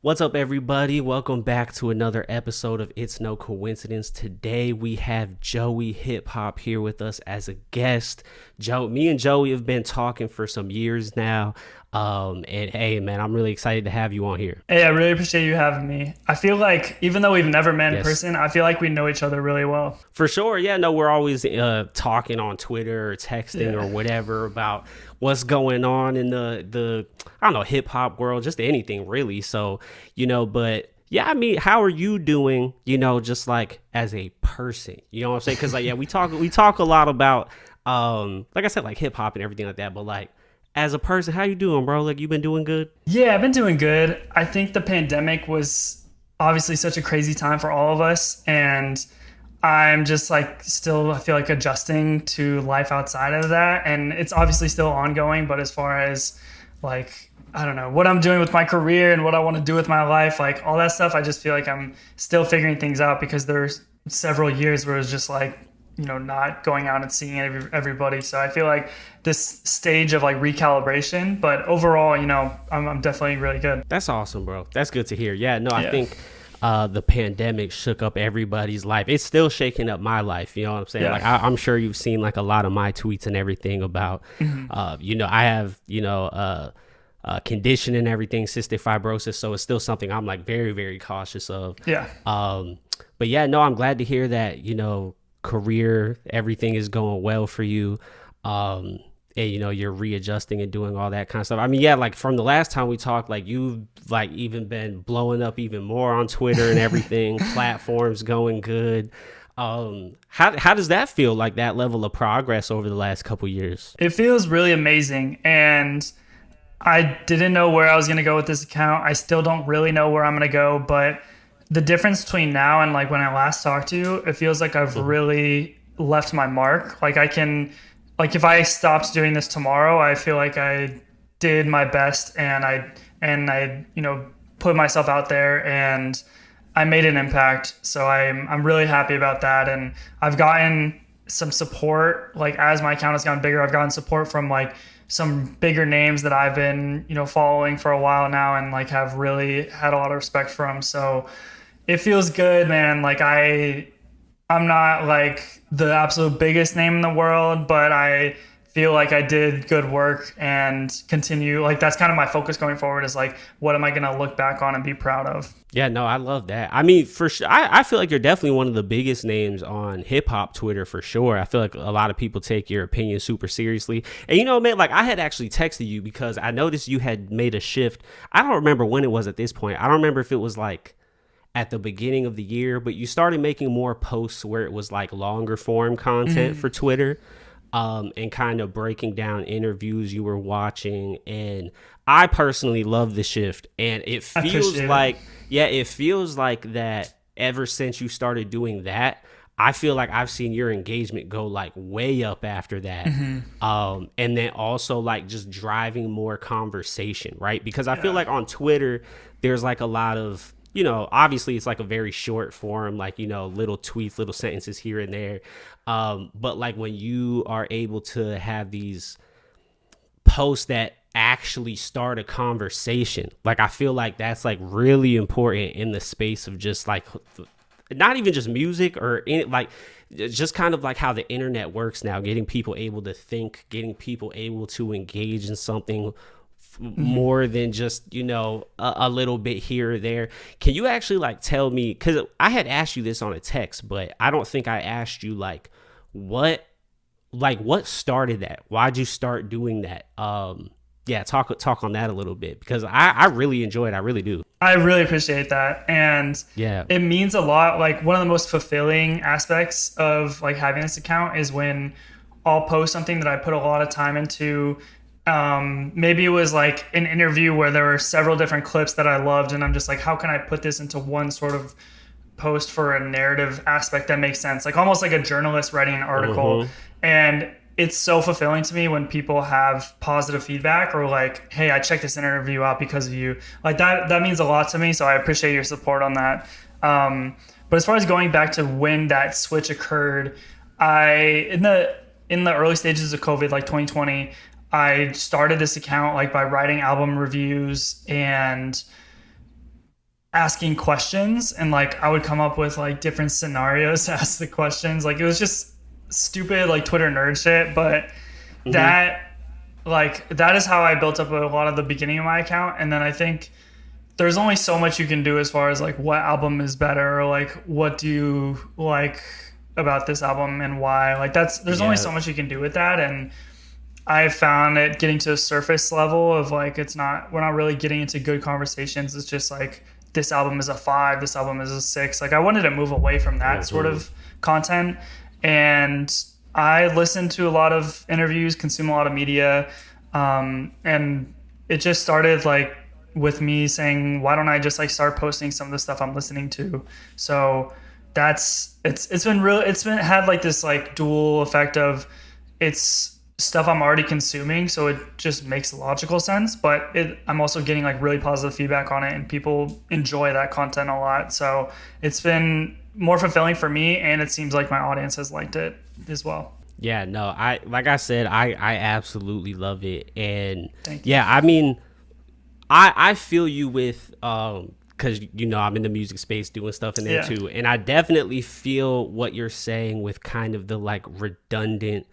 What's up, everybody? Welcome back to another episode of It's No Coincidence. Today we have JoeyHipHop here with us as a guest. Me and Joey have been talking for some years now. And hey, man, I'm really excited to have you on here. Hey, I really appreciate you having me. I feel like even though we've never met in Yes. person, I feel like we know each other really well. For sure. Yeah, no, we're always talking on Twitter or texting or whatever about what's going on in the I don't know, hip hop world, just anything really. So, but yeah, I mean, how are you doing, just like as a person, you know what I'm saying? Cause like, yeah, we talk a lot about, like I said, like hip hop and everything like that, but like as a person, how you doing, bro? Like you been doing good? Yeah, I've been doing good. I think the pandemic was obviously such a crazy time for all of us. And I'm just like still, I feel like adjusting to life outside of that. And it's obviously still ongoing. But as far as like, I don't know, what I'm doing with my career and what I want to do with my life, like all that stuff, I just feel like I'm still figuring things out because there's several years where it was just like, not going out and seeing everybody. So I feel like this stage of like recalibration, but overall, I'm definitely really good. That's awesome, bro. That's good to hear. Yeah, no, I think the pandemic shook up everybody's life. It's still shaking up my life. You know what I'm saying? Yeah. Like I'm sure you've seen like a lot of my tweets and everything about, I have, condition and everything, cystic fibrosis. So it's still something I'm like very, very cautious of. Yeah. But yeah, no, I'm glad to hear that, career, everything is going well for you. And you're readjusting and doing all that kind of stuff. I mean, yeah, like from the last time we talked, like you've like even been blowing up even more on Twitter and everything, platforms going good. How does that feel, like that level of progress over the last couple years? It feels really amazing. And I didn't know where I was going to go with this account. I still don't really know where I'm going to go, but the difference between now and like when I last talked to you, it feels like I've really left my mark. Like if I stopped doing this tomorrow, I feel like I did my best and I put myself out there and I made an impact. So I'm really happy about that. And I've gotten some support, like as my account has gotten bigger, I've gotten support from like some bigger names that I've been, following for a while now and like have really had a lot of respect from. So it feels good, man. Like I'm not like the absolute biggest name in the world, but I feel like I did good work and continue. Like that's kind of my focus going forward is like, what am I going to look back on and be proud of? Yeah, no, I love that. I mean, for sure, I feel like you're definitely one of the biggest names on hip hop Twitter for sure. I feel like a lot of people take your opinion super seriously. And man, like I had actually texted you because I noticed you had made a shift. I don't remember when it was at this point. I don't remember if it was like at the beginning of the year, but you started making more posts where it was like longer form content for Twitter, and kind of breaking down interviews you were watching. And I personally love the shift, and it feels like, it feels like that ever since you started doing that, I feel like I've seen your engagement go like way up after that. And then also like just driving more conversation, right? Because I feel like on Twitter, there's like a lot of, obviously it's like a very short form, like, little tweets, little sentences here and there. But like when you are able to have these posts that actually start a conversation, like I feel like that's like really important in the space of just like, not even just music or like just kind of like how the internet works now, getting people able to think, getting people able to engage in something more than just a little bit here or there. Can you actually like tell me, because I had asked you this on a text, but I don't think I asked you like what started that? Why'd you start doing that? Talk on that a little bit, because I really enjoy it. I really do. I really appreciate that. And it means a lot. Like one of the most fulfilling aspects of like having this account is when I'll post something that I put a lot of time into. Maybe it was like an interview where there were several different clips that I loved, and I'm just like, how can I put this into one sort of post for a narrative aspect that makes sense? Like almost like a journalist writing an article. And it's so fulfilling to me when people have positive feedback or like, hey, I checked this interview out because of you. Like that means a lot to me. So I appreciate your support on that. But as far as going back to when that switch occurred, in the early stages of COVID, like 2020, I started this account like by writing album reviews and asking questions, and like I would come up with like different scenarios to ask the questions. Like it was just stupid like Twitter nerd shit, but that that is how I built up a lot of the beginning of my account. And then I think there's only so much you can do as far as like what album is better, or like what do you like about this album and why. Like there's only so much you can do with that. And I found it getting to a surface level of like we're not really getting into good conversations. It's just like this album is a 5, this album is a 6. Like I wanted to move away from that sort of content. And I listen to a lot of interviews, consume a lot of media, and it just started like with me saying, why don't I just like start posting some of the stuff I'm listening to? So it's been had like this like dual effect of it's stuff I'm already consuming, so it just makes logical sense, but I'm also getting like really positive feedback on it, and people enjoy that content a lot. So it's been more fulfilling for me, and it seems like my audience has liked it as well. Yeah, no, I like I said, I absolutely love it. And Thank you. I mean, I feel you with because I'm in the music space doing stuff in there too, and I definitely feel what you're saying with kind of the like redundant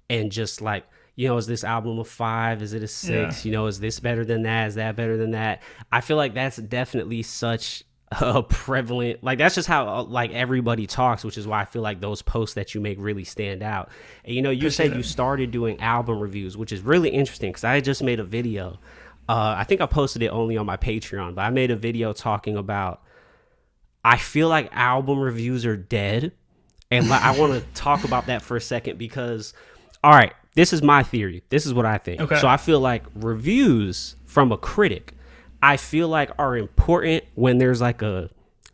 and just like, is this album a 5? Is it a 6? Is this better than that? Is that better than that? I feel like that's definitely such a prevalent, like that's just how like everybody talks, which is why I feel like those posts that you make really stand out. And you said you started doing album reviews, which is really interesting because I just made a video. I think I posted it only on my Patreon, but I made a video talking about, I feel like album reviews are dead. And I want to talk about that for a second because, all right, this is my theory. This is what I think. Okay. So I feel like reviews from a critic, I feel like are important when there's like a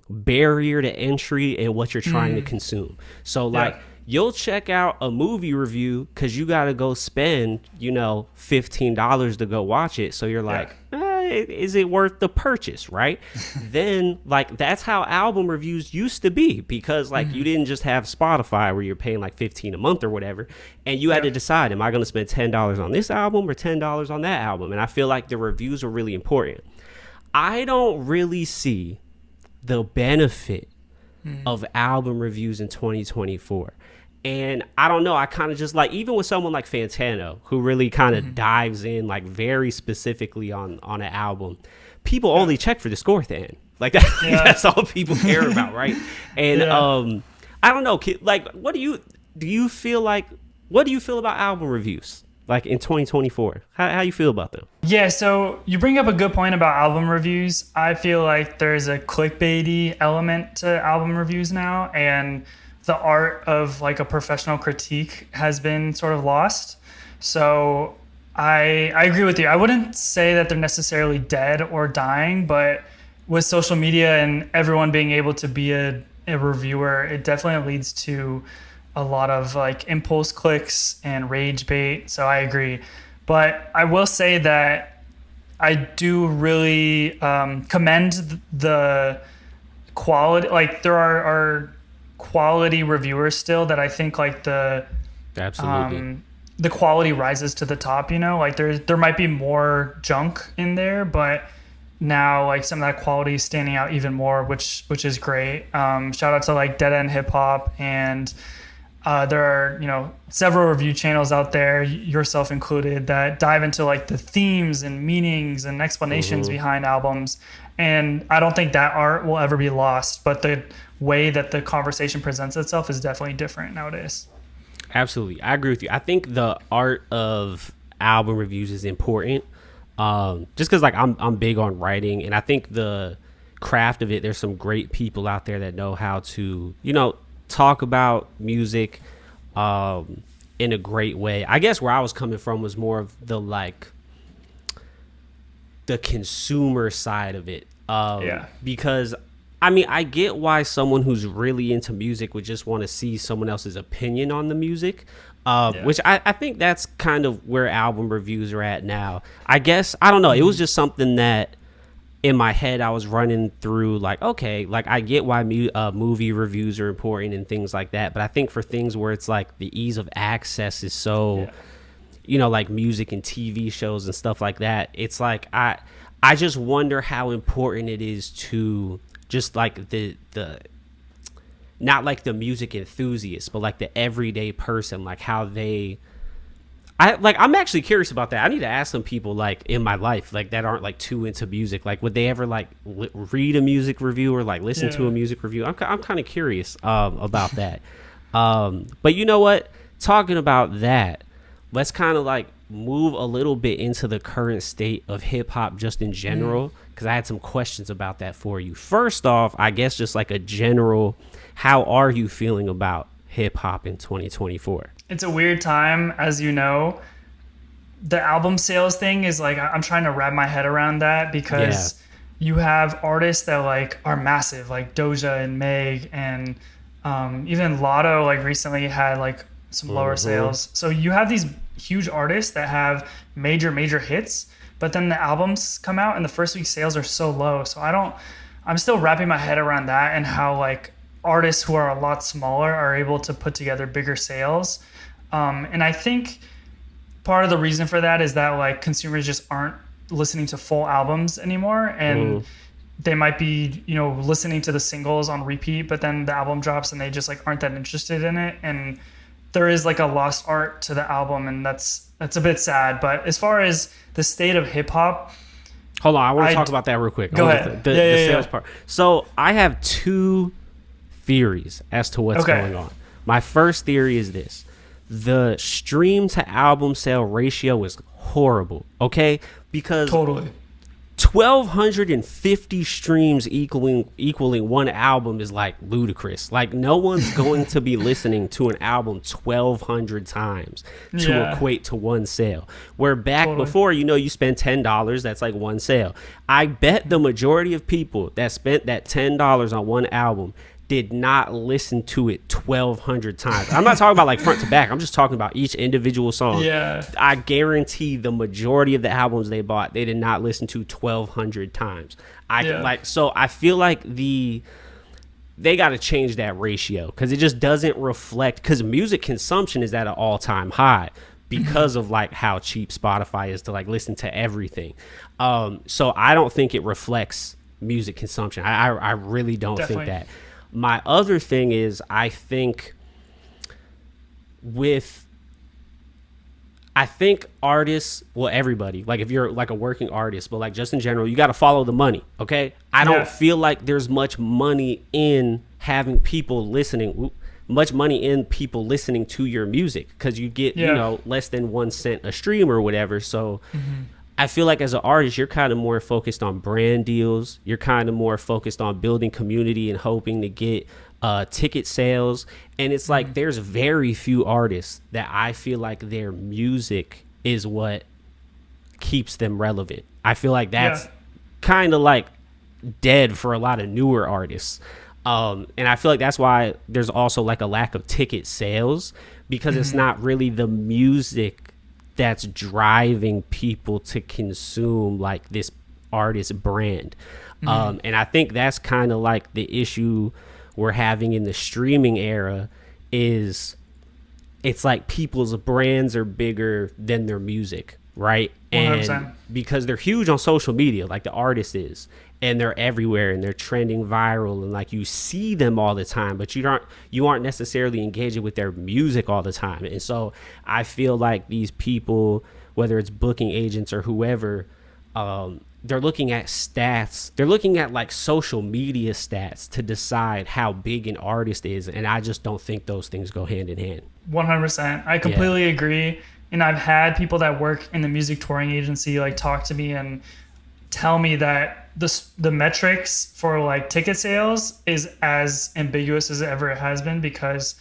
barrier to entry in what you're trying to consume. So like you'll check out a movie review because you got to go spend, $15 to go watch it. So you're like, is it worth the purchase, right? Then like that's how album reviews used to be, because like you didn't just have Spotify where you're paying like $15 a month or whatever, and you had to decide, am I going to spend $10 on this album or $10 on that album? And I feel like the reviews are really important. I don't really see the benefit of album reviews in 2024. And I don't know, I kind of just like, even with someone like Fantano, who really kind of dives in like very specifically on an album, people only check for the score at the end. Like that's all people care about, right? And I don't know, like what do you feel about album reviews like in 2024? How you feel about them? Yeah, so you bring up a good point about album reviews. I feel like there's a clickbaity element to album reviews now, and the art of like a professional critique has been sort of lost. So I agree with you. I wouldn't say that they're necessarily dead or dying, but with social media and everyone being able to be a reviewer, it definitely leads to a lot of like impulse clicks and rage bait. So I agree. But I will say that I do really commend the quality. Like there are quality reviewers still that I think like the quality rises to the top, like there might be more junk in there, but now like some of that quality is standing out even more, which is great. Shout out to like Dead End Hip Hop, and there are several review channels out there, yourself included, that dive into like the themes and meanings and explanations behind albums. And I don't think that art will ever be lost, but the way that the conversation presents itself is definitely different nowadays. Absolutely. I agree with you. I think the art of album reviews is important. Just because like I'm big on writing, and I think the craft of it, there's some great people out there that know how to, talk about music in a great way. I guess where I was coming from was more of the consumer side of it. Because I mean, I get why someone who's really into music would just want to see someone else's opinion on the music, which I think that's kind of where album reviews are at now. I guess, I don't know, it was just something that in my head I was running through, like, okay, like I get why movie reviews are important and things like that, but I think for things where it's like the ease of access is so, like music and TV shows and stuff like that, it's like I just wonder how important it is to just like the not like the music enthusiast, but like the everyday person, like how they. I'm actually curious about that. I need to ask some people like in my life like that aren't like too into music. Like, would they ever like read a music review or like listen to a music review? I'm kind of curious about that. But you know what? Talking about that, let's kind of like move a little bit into the current state of hip hop just in general, because I had some questions about that for you. First off, I guess just like a general, how are you feeling about hip hop in 2024? It's a weird time, as you know. The album sales thing is like, I'm trying to wrap my head around that, because you have artists that like are massive, like Doja and Meg, and even Lotto like recently had like some lower sales. So you have these huge artists that have major hits, but then the albums come out and the first week sales are so low. So I'm still wrapping my head around that, and how like artists who are a lot smaller are able to put together bigger sales. And I think part of the reason for that is that like consumers just aren't listening to full albums anymore, and they might be, you know, listening to the singles on repeat, but then the album drops and they just like aren't that interested in it. And there is like a lost art to the album, and that's a bit sad. But as far as the state of hip hop, hold on, I want to talk about that real quick. Go ahead. The sales part. So I have two theories as to what's going on. My first theory is this: the stream to album sale ratio is horrible. Okay, because totally 1,250 streams equaling one album is like ludicrous. Like, no one's going to be listening to an album 1,200 times to equate to one sale. Where back before, you know, you spend $10, that's like one sale. I bet the majority of people that spent that $10 on one album did not listen to it 1,200 times. I'm not talking about like front to back. I'm just talking about each individual song. Yeah. I guarantee the majority of the albums they bought, they did not listen to 1,200 times. So I feel like they got to change that ratio, because it just doesn't reflect, because music consumption is at an all-time high because of like how cheap Spotify is to like listen to everything. So I don't think it reflects music consumption. I really don't think that. My other thing is, I think artists, well, everybody, like if you're like a working artist, but like just in general, you got to follow the money. Okay. I don't feel like there's much money in having people listening, to your music, because you get, you know, less than 1 cent a stream or whatever. So I feel like as an artist, you're kind of more focused on brand deals. You're kind of more focused on building community and hoping to get ticket sales. And it's like there's very few artists that I feel like their music is what keeps them relevant. I feel like that's kind of like dead for a lot of newer artists. And I feel like that's why there's also like a lack of ticket sales, because it's not really the music that's driving people to consume like this artist brand. And I think that's kind of like the issue we're having in the streaming era, is it's like people's brands are bigger than their music, right? 100%. And because they're huge on social media, like the artist is, and they're everywhere and they're trending viral, and like you see them all the time, but you aren't necessarily engaging with their music all the time. And so I feel like these people, whether it's booking agents or whoever, they're looking at stats. They're looking at like social media stats to decide how big an artist is. And I just don't think those things go hand in hand. 100%. I completely agree. And I've had people that work in the music touring agency like talk to me and tell me that the metrics for like ticket sales is as ambiguous as it ever has been, because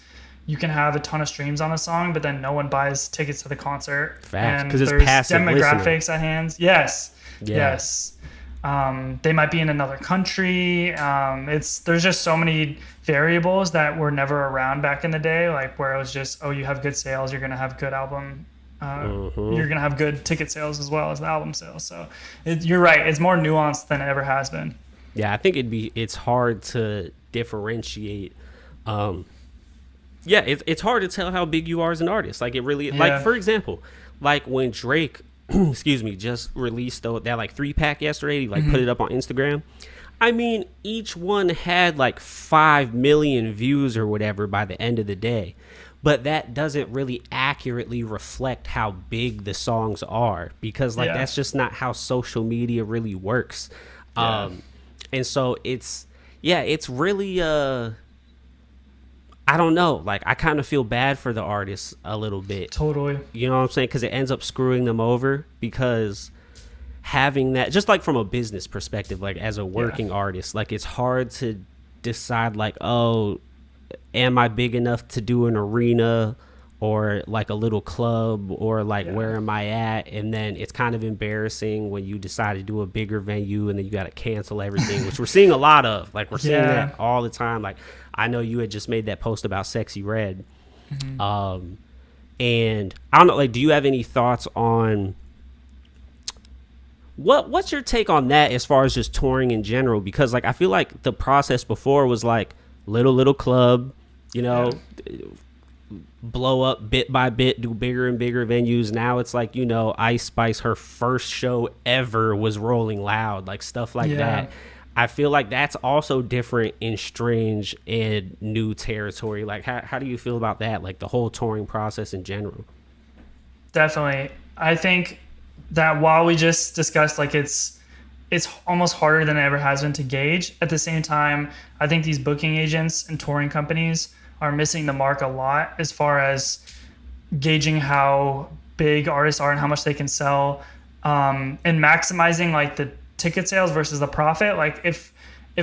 you can have a ton of streams on a song, but then no one buys tickets to the concert. Facts, and because it's there's passive demographics listening. at hands. Yes. They might be in another country. There's just so many variables that were never around back in the day, like where it was just, oh, you have good sales, you're gonna have good album. You're gonna have good ticket sales as well as the album sales. So you're right, it's more nuanced than it ever has been. I think it's hard to differentiate. It's hard to tell how big you are as an artist. Like it really, like for example, like when Drake excuse me, just released that like 3-pack yesterday. He like put it up on Instagram. I mean, each one had like 5 million views or whatever by the end of the day. But that doesn't really accurately reflect how big the songs are, because like that's just not how social media really works. And so it's really I don't know, like I kind of feel bad for the artists a little bit. Totally. You know what I'm saying? Because it ends up screwing them over, because having that, just like from a business perspective, like as a working artist, like it's hard to decide like, oh, am I big enough to do an arena or like a little club, or like where am I at? And then it's kind of embarrassing when you decide to do a bigger venue and then you got to cancel everything, which we're seeing a lot of. Like we're seeing that all the time. Like I know you had just made that post about Sexy Red. And I don't know, like, do you have any thoughts on what's your take on that as far as just touring in general? Because like I feel like the process before was like little club, you know, blow up bit by bit, do bigger and bigger venues. Now it's like, you know, Ice Spice, her first show ever was Rolling Loud, like stuff like that. I feel like that's also different in strange and new territory. Like how do you feel about that, like the whole touring process in general? Definitely. I think that while we just discussed like it's almost harder than it ever has been to gauge, at the same time I think these booking agents and touring companies are missing the mark a lot as far as gauging how big artists are and how much they can sell, and maximizing like the ticket sales versus the profit. Like if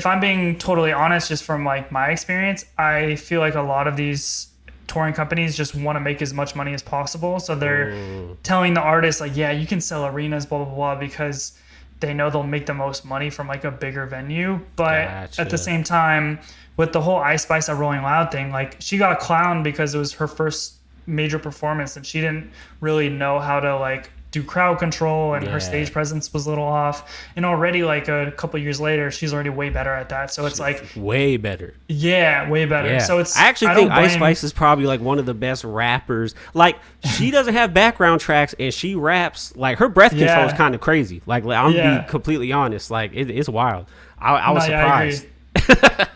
I'm being totally honest, just from like my experience, I feel like a lot of these touring companies just want to make as much money as possible. So they're telling the artists like, yeah, you can sell arenas, blah, blah, blah, because they know they'll make the most money from like a bigger venue. But at the same time, with the whole Ice Spice at Rolling Loud thing, like she got clowned because it was her first major performance and she didn't really know how to like do crowd control, and her stage presence was a little off. And already like a couple years later, she's already way better at that. So it's like way better. Yeah, way better. Yeah. So I actually think Ice Spice is probably like one of the best rappers. Like she doesn't have background tracks and she raps, like her breath control is kind of crazy. Like I'm gonna be completely honest, like it's wild. I was surprised.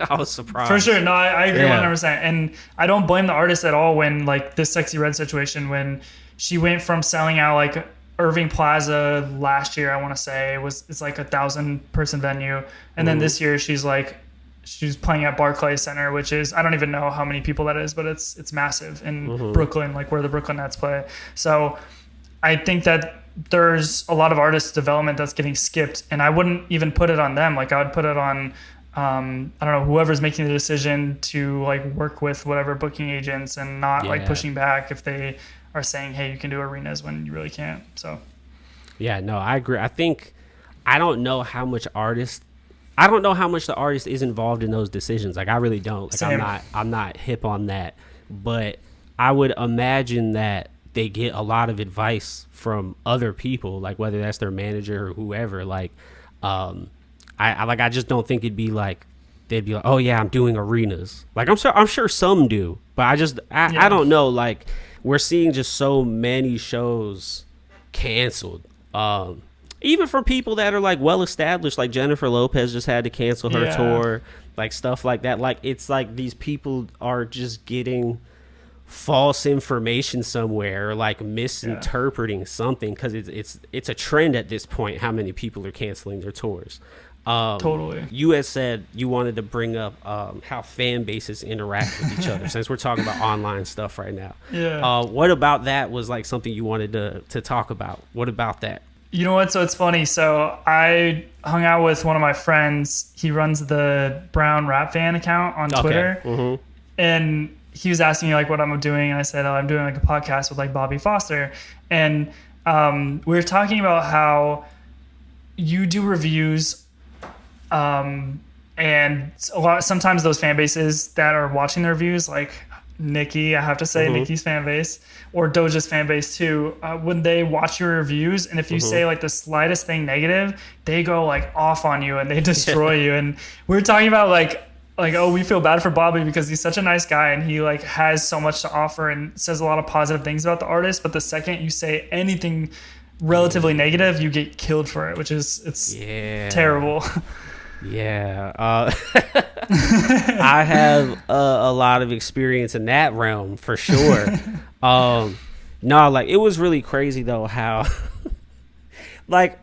I was surprised. For sure. No, I agree 100%. And I don't blame the artist at all when like this Sexy Red situation, when she went from selling out like Irving Plaza last year, I want to say it's like 1,000-person venue, and then this year she's playing at Barclays Center, which is, I don't even know how many people that is, but it's massive in Brooklyn, like where the Brooklyn Nets play. So I think that there's a lot of artist development that's getting skipped, and I wouldn't even put it on them. Like I would put it on I don't know, whoever's making the decision to like work with whatever booking agents, and not like pushing back if they are saying, hey, you can do arenas when you really can't. So yeah, no, I agree. I don't know how much the artist is involved in those decisions. Like I really don't. Like Same. I'm not hip on that, but I would imagine that they get a lot of advice from other people, like whether that's their manager or whoever. Like I just don't think they'd be like, oh yeah, I'm doing arenas. Like I'm sure some do, but I don't know. Like we're seeing just so many shows canceled. Even from people that are like well established, like Jennifer Lopez just had to cancel her tour, like stuff like that. Like it's like these people are just getting false information somewhere, or like misinterpreting something, because it's a trend at this point how many people are canceling their tours. Totally. You had said you wanted to bring up how fan bases interact with each other, since we're talking about online stuff right now. What about that was like something you wanted to talk about? What about that? You know what? So it's funny. So I hung out with one of my friends. He runs the Brown Rap Fan account on Twitter. And he was asking me like what I'm doing. And I said, I'm doing like a podcast with like BobbyFoster. And we were talking about how you do reviews, and sometimes those fan bases that are watching the reviews, like Nikki, I have to say, Nikki's fan base, or Doja's fan base too, when they watch your reviews, and if you say like the slightest thing negative, they go like off on you and they destroy you. And we were talking about like, oh, we feel bad for Bobby because he's such a nice guy and he like has so much to offer and says a lot of positive things about the artist. But the second you say anything relatively negative, you get killed for it, which is it's terrible. Yeah, I have a lot of experience in that realm for sure. No, like it was really crazy though how like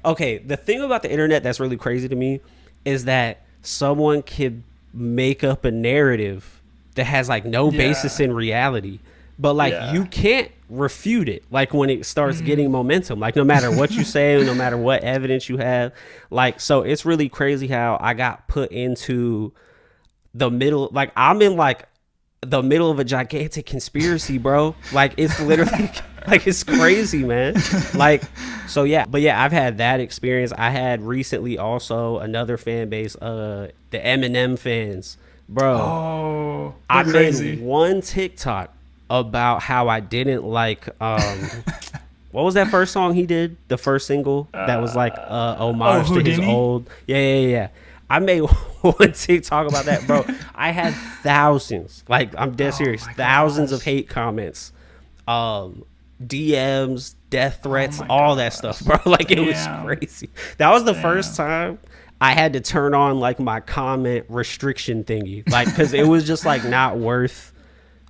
okay, the thing about the internet that's really crazy to me is that someone could make up a narrative that has like no basis in reality, but like you can't refute it like when it starts getting momentum, like no matter what you say, no matter what evidence you have. Like, so it's really crazy how I got put into the middle, like I'm in like the middle of a gigantic conspiracy, bro. Like it's literally like it's crazy, man. Like, so yeah, but yeah, I've had that experience. I had recently also another fan base, the Eminem fans, bro. Oh, I crazy. made one TikTok about how I didn't like what was that first song he did, the first single that was like homage to his old yeah. I made one TikTok about that, bro. I had thousands, like I'm dead serious, thousands of hate comments, DMs, death threats, all that stuff, bro. Like it was crazy. That was the first time I had to turn on like my comment restriction thingy, like because it was just like not worth.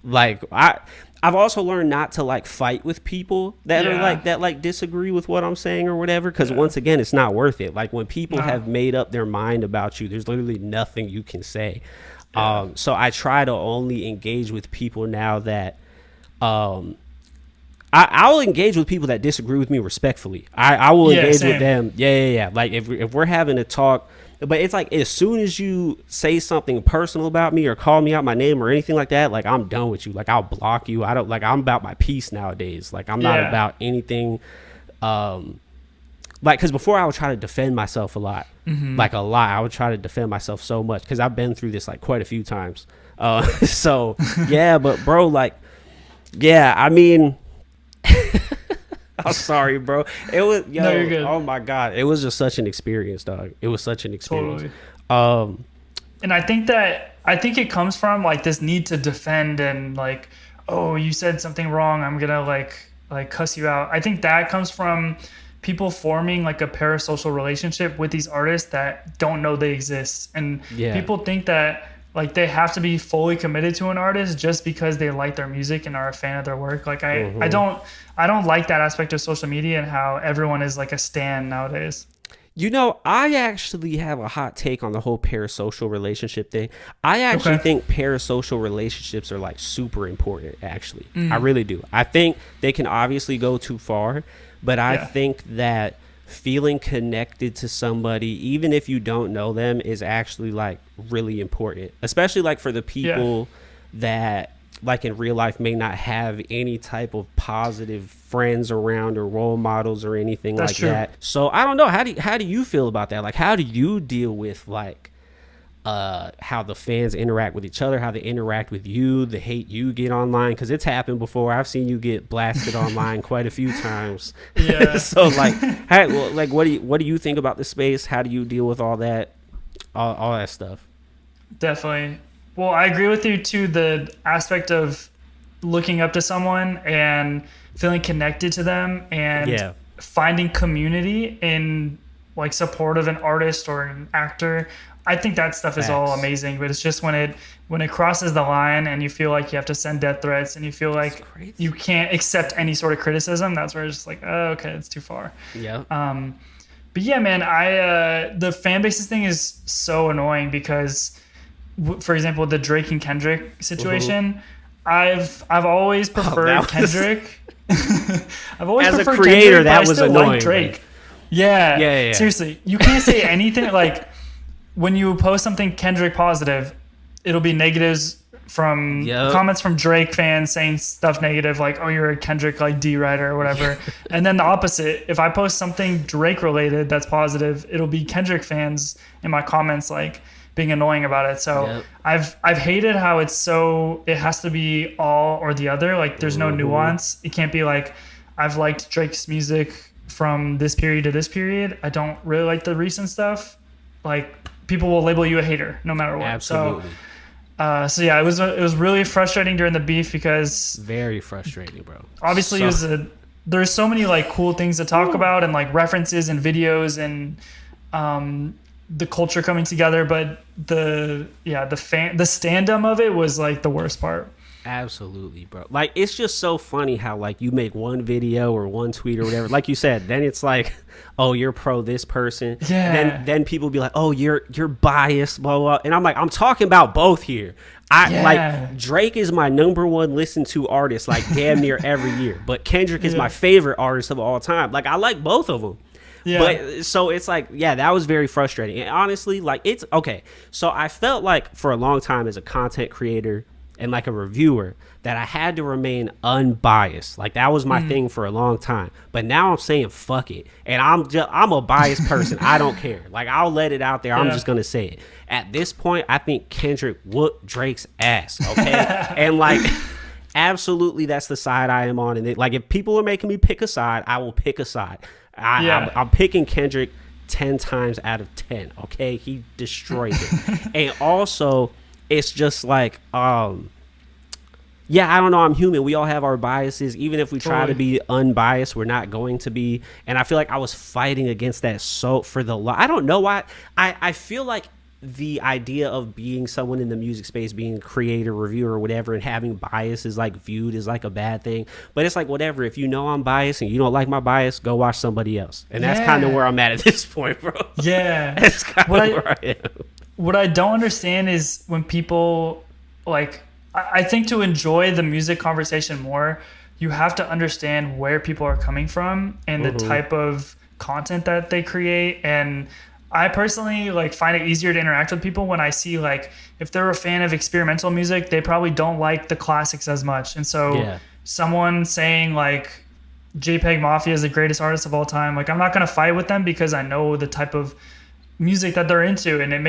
Like I've also learned not to like fight with people that are like that like disagree with what I'm saying or whatever, because once again it's not worth it. Like when people have made up their mind about you, there's literally nothing you can say. So I try to only engage with people now that I'll engage with people that disagree with me respectfully. I will engage with them. Yeah. Like if we're having a talk, but it's like as soon as you say something personal about me or call me out my name or anything like that, like I'm done with you. Like I'll block you. I don't like. I'm about my peace nowadays. Like I'm not about anything. Like because before I would try to defend myself a lot, like a lot. I would try to defend myself so much because I've been through this like quite a few times. So yeah, but bro, like yeah, I mean. I'm sorry, bro. It was no, you're good. Oh my god, it was just such an experience, dog. It was such an experience. Totally. And I think it comes from like this need to defend and like, oh, you said something wrong, I'm gonna like cuss you out. I think that comes from people forming like a parasocial relationship with these artists that don't know they exist, and people think that like they have to be fully committed to an artist just because they like their music and are a fan of their work. Like I don't like that aspect of social media and how everyone is like a stan nowadays. You know, I actually have a hot take on the whole parasocial relationship thing. I actually think parasocial relationships are like super important, actually. I really do. I think they can obviously go too far, but I think that feeling connected to somebody, even if you don't know them, is actually like really important, especially like for the people that like in real life may not have any type of positive friends around or role models or anything like that. So I don't know, how do you feel about that? Like how do you deal with like how the fans interact with each other, how they interact with you, the hate you get online? Because it's happened before. I've seen you get blasted online quite a few times. So like what do you think about the space? How do you deal with all that stuff? Definitely. Well, I agree with you too, the aspect of looking up to someone and feeling connected to them and finding community in like support of an artist or an actor. I think that stuff is all amazing, but it's just when it crosses the line and you feel like you have to send death threats and you feel like you can't accept any sort of criticism, that's where it's just like, oh, okay, it's too far. But yeah, man, the fan bases thing is so annoying because, for example, the Drake and Kendrick situation, I've always preferred Kendrick. I've always preferred a creator, Kendrick, that was annoying. Like Drake. Yeah. Seriously, you can't say anything like. When you post something Kendrick positive, it'll be negatives from comments from Drake fans saying stuff negative like, oh, you're a Kendrick like D writer or whatever. And then the opposite, if I post something Drake related that's positive, it'll be Kendrick fans in my comments like being annoying about it. So I've hated how it has to be all or the other. Like there's no nuance. It can't be like I've liked Drake's music from this period to this period. I don't really like the recent stuff. Like people will label you a hater no matter what. Absolutely. So it was really frustrating during the beef because very frustrating, bro. Obviously, it was a there's so many like cool things to talk about and like references and videos and the culture coming together, but the stand-up of it was like the worst part. Absolutely, bro. Like, it's just so funny how like you make one video or one tweet or whatever, like you said, then it's like, oh, you're pro this person. Yeah. Then people be like, oh, you're biased, blah blah. And I'm like, I'm talking about both here. Like, Drake is my number one listened to artist, like damn near every year. But Kendrick is my favorite artist of all time. Like, I like both of them. Yeah. But so it's like, yeah, that was very frustrating. And honestly, like, it's okay. So I felt like for a long time as a content creator and like a reviewer that I had to remain unbiased. Like, that was my thing for a long time. But now I'm saying fuck it. And I'm a biased person. I don't care. Like, I'll let it out there. I'm just gonna say it. At this point, I think Kendrick whooped Drake's ass. Okay. And like, absolutely, that's the side I am on. And like, if people are making me pick a side, I will pick a side. I'm picking Kendrick 10 times out of 10. Okay. He destroyed it. And also, it's just like, I don't know. I'm human. We all have our biases. Even if we try to be unbiased, we're not going to be. And I feel like I was fighting against that I don't know why. I feel like the idea of being someone in the music space, being a creator, reviewer, or whatever, and having bias is like viewed as like a bad thing. But it's like, whatever. If you know I'm biased and you don't like my bias, go watch somebody else. And that's kind of where I'm at this point, bro. Yeah. That's kind of where I am. What I don't understand is when people like, I think to enjoy the music conversation more, you have to understand where people are coming from and the type of content that they create. And I personally like find it easier to interact with people when I see like, if they're a fan of experimental music, they probably don't like the classics as much. And so someone saying like JPEG Mafia is the greatest artist of all time, like, I'm not going to fight with them because I know the type of music that they're into, and it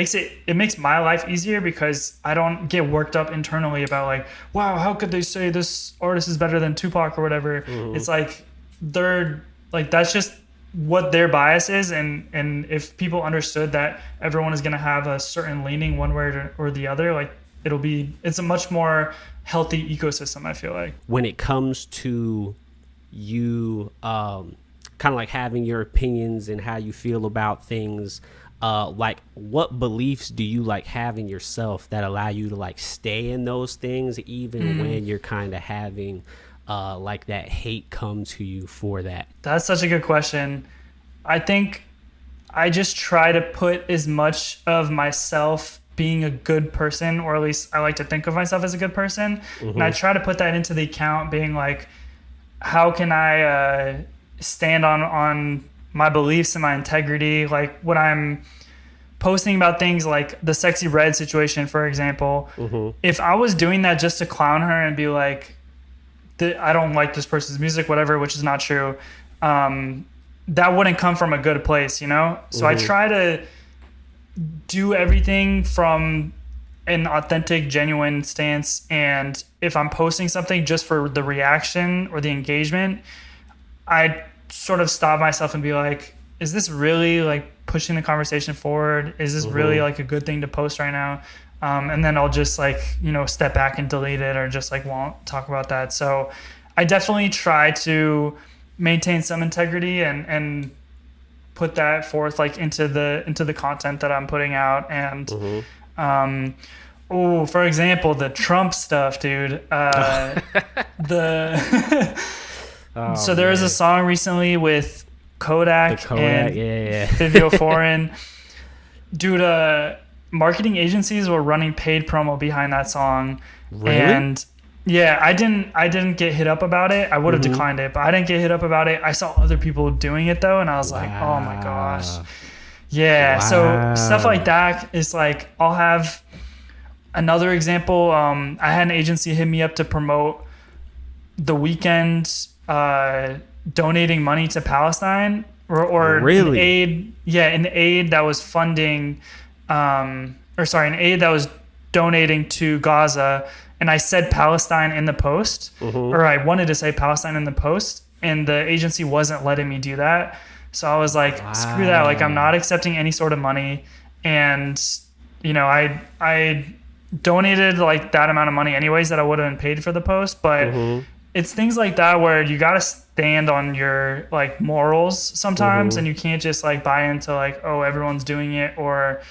makes my life easier because I don't get worked up internally about like, wow, how could they say this artist is better than Tupac or whatever. It's like, they're like, that's just what their bias is, and if people understood that everyone is going to have a certain leaning one way or the other, like, it's a much more healthy ecosystem, I feel like. When it comes to you kind of like having your opinions and how you feel about things, like, what beliefs do you like have in yourself that allow you to like stay in those things even when you're kind of having like that hate come to you for that? That's such a good question. I think I just try to put as much of myself being a good person, or at least I like to think of myself as a good person, and I try to put that into the account, being like, how can I stand on my beliefs and my integrity? Like, when I'm posting about things like the Sexy Red situation, for example, if I was doing that just to clown her and be like, I don't like this person's music, whatever, which is not true, that wouldn't come from a good place, you know? So I try to do everything from an authentic, genuine stance. And if I'm posting something just for the reaction or the engagement, I sort of stop myself and be like, is this really like pushing the conversation forward? Is this really like a good thing to post right now? And then I'll just like, step back and delete it, or just like won't talk about that. So I definitely try to maintain some integrity and put that forth like into the content that I'm putting out. And for example, the Trump stuff, dude. So there was a song recently with Kodak and Vivio Foreign. Dude, marketing agencies were running paid promo behind that song. Really? And yeah, I didn't get hit up about it. I would have declined it, but I didn't get hit up about it. I saw other people doing it though, and I was like, oh my gosh. Yeah, so stuff like that is like, I'll have another example. I had an agency hit me up to promote The Weeknd donating money to Palestine, or really? an aid that was funding, an aid that was donating to Gaza. And I said Palestine in the post, or I wanted to say Palestine in the post, and the agency wasn't letting me do that. So I was like, screw that. Like, I'm not accepting any sort of money. And, I donated like that amount of money anyways that I would have been paid for the post. But it's things like that where you got to stand on your like morals sometimes, Mm-hmm. and you can't just like buy into like, oh, everyone's doing it, or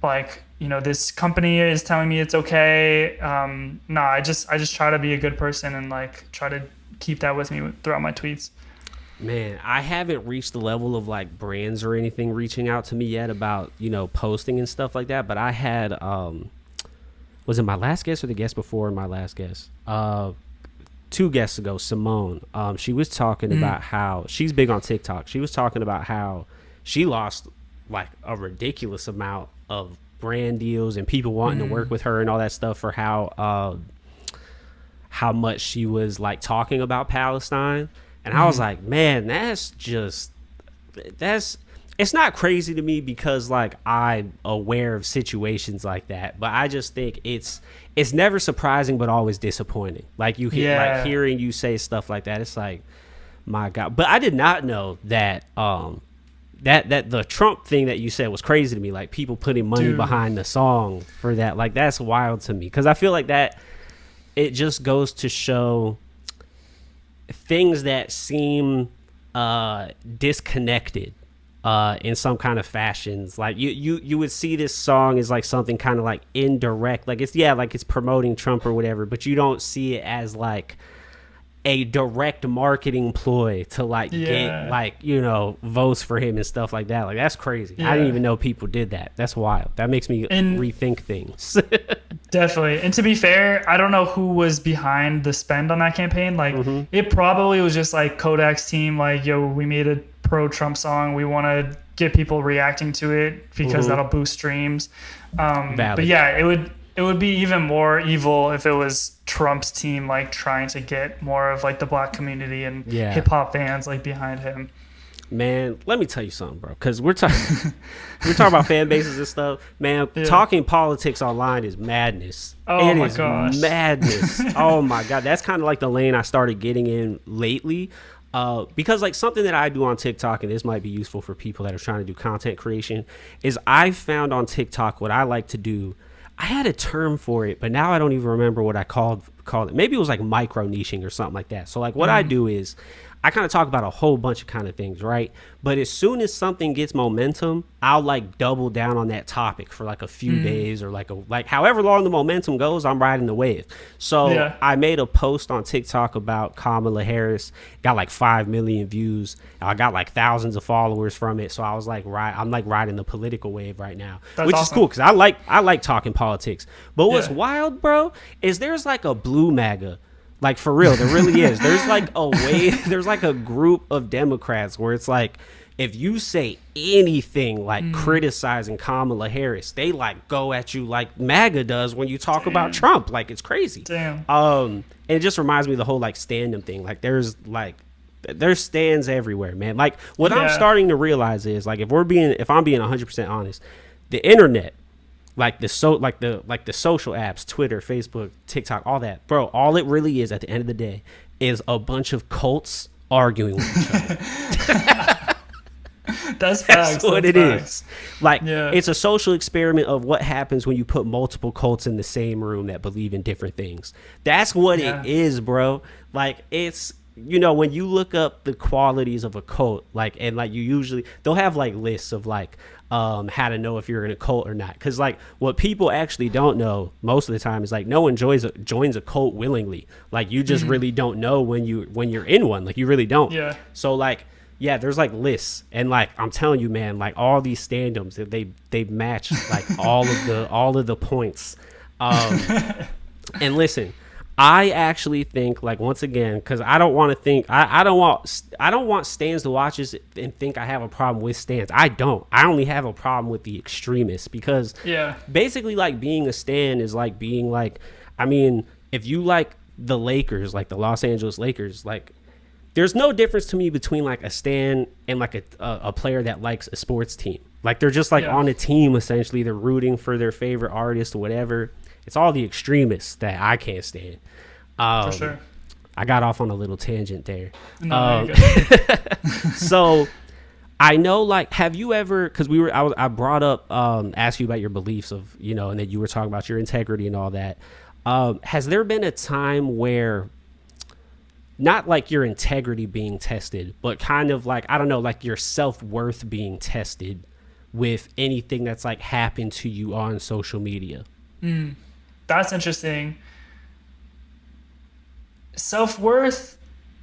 like, this company is telling me it's okay. No, I just try to be a good person and like try to keep that with me throughout my tweets. Man, I haven't reached the level of like brands or anything reaching out to me yet about, posting and stuff like that. But I had, was it my last guest or the guest before my last guest? 2 guests ago, Simone. She was talking about how she's big on TikTok. She was talking about how she lost like a ridiculous amount of brand deals and people wanting to work with her and all that stuff for how much she was like talking about Palestine. And I was like, man, it's not crazy to me because like I'm aware of situations like that, but I just think it's never surprising but always disappointing. Like you hear like hearing you say stuff like that, it's like, my God. But I did not know that that the Trump thing that you said was crazy to me. Like people putting money behind the song for that. Like that's wild to me because I feel like that it just goes to show things that seem disconnected in some kind of fashions. Like you would see this song as like something kind of like indirect, like it's promoting Trump or whatever, but you don't see it as like a direct marketing ploy to like get like votes for him and stuff like that. Like that's crazy. I didn't even know people did that. That's wild. That makes me rethink things. Definitely. And to be fair, I don't know who was behind the spend on that campaign. Like it probably was just like Kodak's team, like, yo, we made a pro Trump song. We want to get people reacting to it because that'll boost streams. But yeah, it would be even more evil if it was Trump's team like trying to get more of like the black community and hip hop fans like behind him. Man, let me tell you something, bro. Because we're talking about fan bases and stuff. Man, talking politics online is madness. Oh my gosh, madness. Oh my God, that's kind of like the lane I started getting in lately. Because like something that I do on TikTok, and this might be useful for people that are trying to do content creation, is I found on TikTok what I like to do. I had a term for it, but now I don't even remember what I called it. Maybe it was like micro niching or something like that. So like what I do is I kind of talk about a whole bunch of kind of things, right? But as soon as something gets momentum, I'll like double down on that topic for like a few days or like however long the momentum goes, I'm riding the wave. So I made a post on TikTok about Kamala Harris, got like 5 million views. I got like thousands of followers from it. So I was like, I'm like riding the political wave right now, which is cool because I like talking politics. But what's wild, bro, is there's like a blue MAGA. Like for real, there really is. There's like there's like a group of Democrats where it's like, if you say anything like criticizing Kamala Harris, they like go at you like MAGA does when you talk about Trump. Like it's crazy. And it just reminds me of the whole like stand-up thing. Like there's stands everywhere, man. Like what I'm starting to realize is like if I'm being 100% honest, the internet, like the social apps, Twitter, Facebook, TikTok, all that, bro, all it really is at the end of the day is a bunch of cults arguing with each other. That's what it is. Like it's a social experiment of what happens when you put multiple cults in the same room that believe in different things. That's what it is, bro. Like it's, when you look up the qualities of a cult, like, and like they'll have like lists of like how to know if you're in a cult or not, because like what people actually don't know most of the time is like no one joins a cult willingly. Like you just really don't know when you're in one. Like you really don't. So like there's like lists, and like I'm telling you, man, like all these stand-ups, they match like all of the points. And listen, I actually think, like, once again, because I don't want to think, I don't want stans to watch this and think I have a problem with stans. I don't. I only have a problem with the extremists, because basically, like, being a stan is like being like, I mean, if you like the Lakers, like the Los Angeles Lakers, like, there's no difference to me between like a stan and like a player that likes a sports team. Like they're just like on a team, essentially. They're rooting for their favorite artist or whatever. It's all the extremists that I can't stand. For sure. I got off on a little tangent there. No, So I know, like, have you ever, because I brought up, asked you about your beliefs of, and that you were talking about your integrity and all that. Has there been a time where not like your integrity being tested, but kind of like, I don't know, like your self-worth being tested with anything that's like happened to you on social media. That's interesting. Self-worth,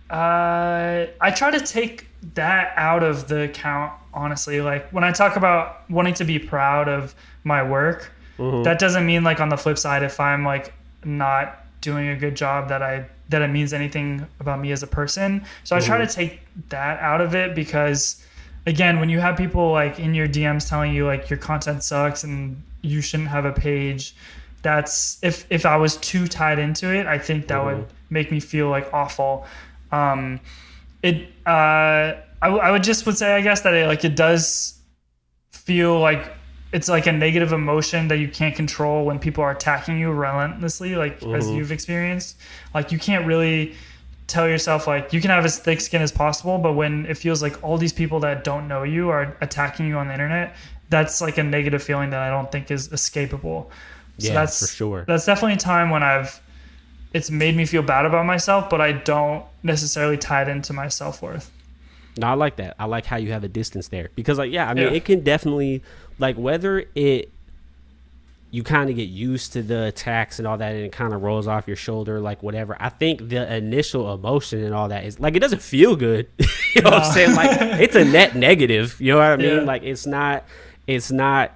I try to take that out of the account, honestly. Like when I talk about wanting to be proud of my work, that doesn't mean like on the flip side, if I'm like not doing a good job, that it means anything about me as a person. So I try to take that out of it, because again, when you have people like in your DMs telling you like your content sucks and you shouldn't have a page, that's if I was too tied into it, I think that would make me feel like awful. I would say, I guess, that it does feel like it's like a negative emotion that you can't control when people are attacking you relentlessly, like as you've experienced. Like you can't really tell yourself like you can have as thick skin as possible, but when it feels like all these people that don't know you are attacking you on the internet, that's like a negative feeling that I don't think is escapable. So that's for sure. That's definitely a time when it's made me feel bad about myself, but I don't necessarily tie it into my self-worth. No, I like that. I like how you have a distance there, because like, it can definitely, like, whether you kind of get used to the attacks and all that and it kind of rolls off your shoulder, like whatever. I think the initial emotion and all that is like, it doesn't feel good. You know what I'm saying? Like it's a net negative, you know what I mean? Like it's not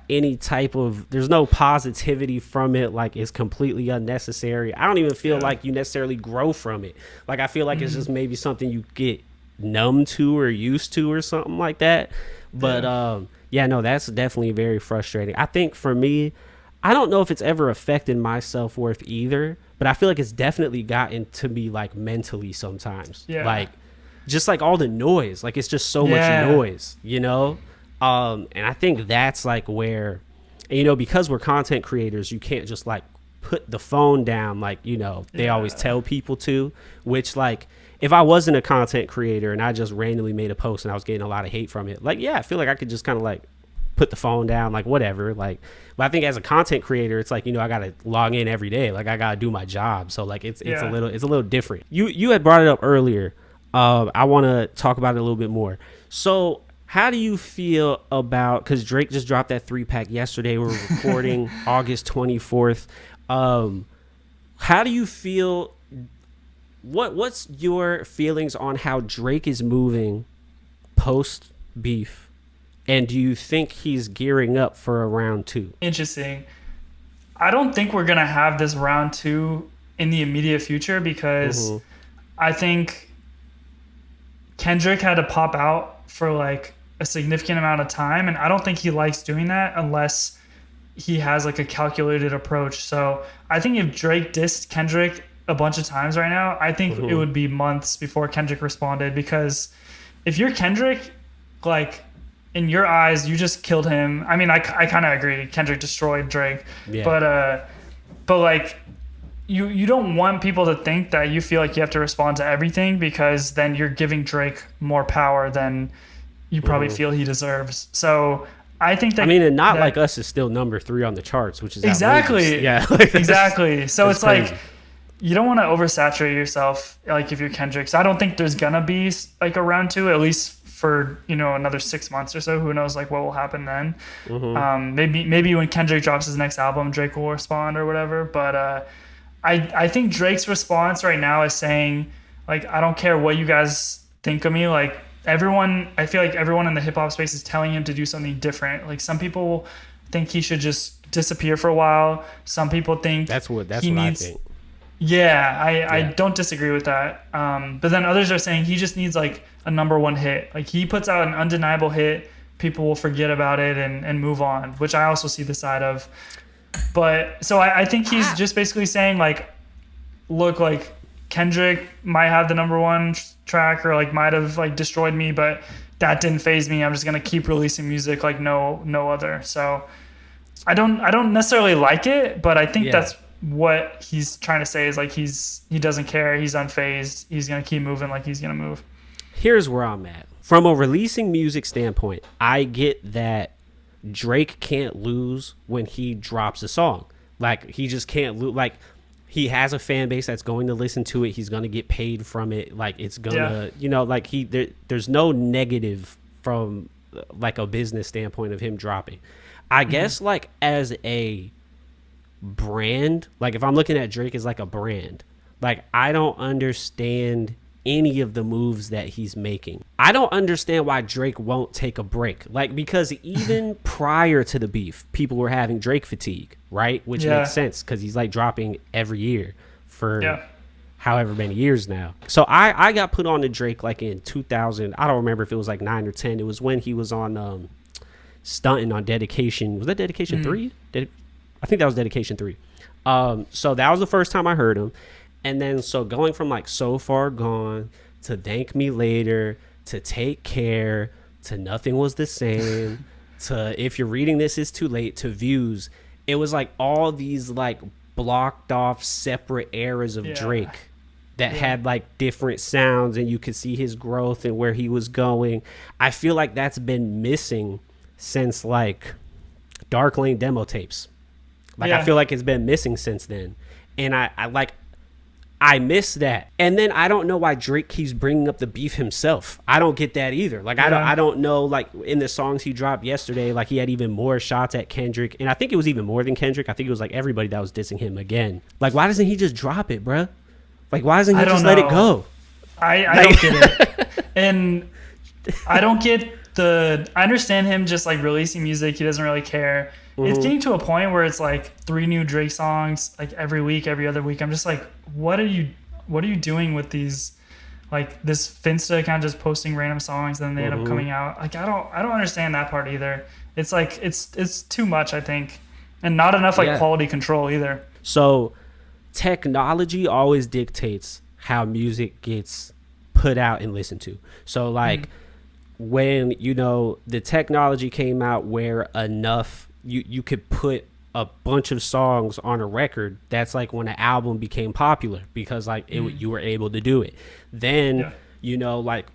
any type of, there's no positivity from it. Like it's completely unnecessary. I don't even feel like you necessarily grow from it. Like I feel like it's just maybe something you get numb to or used to or something like that. But no, that's definitely very frustrating. I think for me, I don't know if it's ever affected my self-worth either, but I feel like it's definitely gotten to me like mentally sometimes. Like just like all the noise, like it's just so much noise, you know? And I think that's like where, you know, because we're content creators, you can't just like put the phone down like, you know, they always tell people to, which like, if I wasn't a content creator and I just randomly made a post and I was getting a lot of hate from it, like, I feel like I could just kind of like put the phone down, like whatever. Like, but I think as a content creator, it's like, you know, I got to log in every day. Like I got to do my job. So like, it's a little different. You had brought it up earlier. I want to talk about it a little bit more. So how do you feel about, because Drake just dropped that 3-pack yesterday. We're recording August 24th. How do you feel? What's your feelings on how Drake is moving post beef? And do you think he's gearing up for a round 2? Interesting. I don't think we're going to have this round 2 in the immediate future, because I think Kendrick had to pop out for like a significant amount of time, and I don't think he likes doing that unless he has like a calculated approach. So I think if Drake dissed Kendrick a bunch of times right now, I think it would be months before Kendrick responded, because if you're Kendrick, like in your eyes, you just killed him. I mean, I kind of agree. Kendrick destroyed Drake, but like you don't want people to think that you feel like you have to respond to everything, because then you're giving Drake more power than you probably feel he deserves. So I think that, and Not Like Us is still number 3 on the charts, which is exactly outrageous. Exactly. So it's crazy. Like, you don't want to oversaturate yourself, like if you're Kendrick. So I don't think there's gonna be like a round 2, at least for, you know, another 6 months or so. Who knows like what will happen then. Maybe when Kendrick drops his next album, Drake will respond or whatever. But I think Drake's response right now is saying, like, I don't care what you guys think of me. Like I feel like everyone in the hip hop space is telling him to do something different. Like some people think he should just disappear for a while. Some people think that's what I think. I don't disagree with that. But then others are saying he just needs like a number 1 hit. Like he puts out an undeniable hit, people will forget about it and move on, which I also see the side of. But so I think he's just basically saying like, look, like Kendrick might have the number 1 track or like might have like destroyed me, but that didn't faze me. I'm just gonna keep releasing music like no other. So I don't necessarily like it, but I think that's what he's trying to say is like he doesn't care, he's unfazed, he's gonna keep moving like he's gonna move. Here's where I'm at. From a releasing music standpoint, I get that Drake can't lose when he drops a song. Like he just can't lose. Like he has a fan base that's going to listen to it. He's going to get paid from it. Like it's gonna, you know, like there's no negative from like a business standpoint of him dropping. I guess like as a brand, like if I'm looking at Drake as like a brand, like I don't understand any of the moves that he's making. I don't understand why Drake won't take a break. Like, because even prior to the beef, people were having Drake fatigue, right? Which makes sense because he's like dropping every year for however many years now. So I got put on to Drake like in 2000. I don't remember if it was like 9 or 10. It was when he was on stunting on Dedication. Was that Dedication 3? I think that was Dedication 3. So that was the first time I heard him. And then so going from like So Far Gone to Thank Me Later to Take Care to Nothing Was the Same to If You're Reading This It's Too Late to Views, it was like all these like blocked off separate eras of Drake that had like different sounds, and you could see his growth and where he was going. I feel like that's been missing since like Dark Lane demo tapes. Like I feel like it's been missing since then. And I miss that. And then I don't know why Drake keeps bringing up the beef himself. I don't get that either. Like I don't know, like in the songs he dropped yesterday, like he had even more shots at Kendrick. And I think it was even more than Kendrick. I think it was like everybody that was dissing him again. Like why doesn't he just drop it, bruh? Like why doesn't he just let it go? I don't get it. And I don't get I understand him just like releasing music. He doesn't really care. It's getting to a point where it's like 3 new Drake songs like every week, every other week. I'm just like, what are you doing with these? Like this Finsta account just posting random songs, and then they end up coming out. Like I don't understand that part either. It's like it's too much, I think, and not enough like quality control either. So technology always dictates how music gets put out and listened to. So like when, you know, the technology came out where enough you could put a bunch of songs on a record, that's like when an album became popular because like you were able to do it. Then you know, like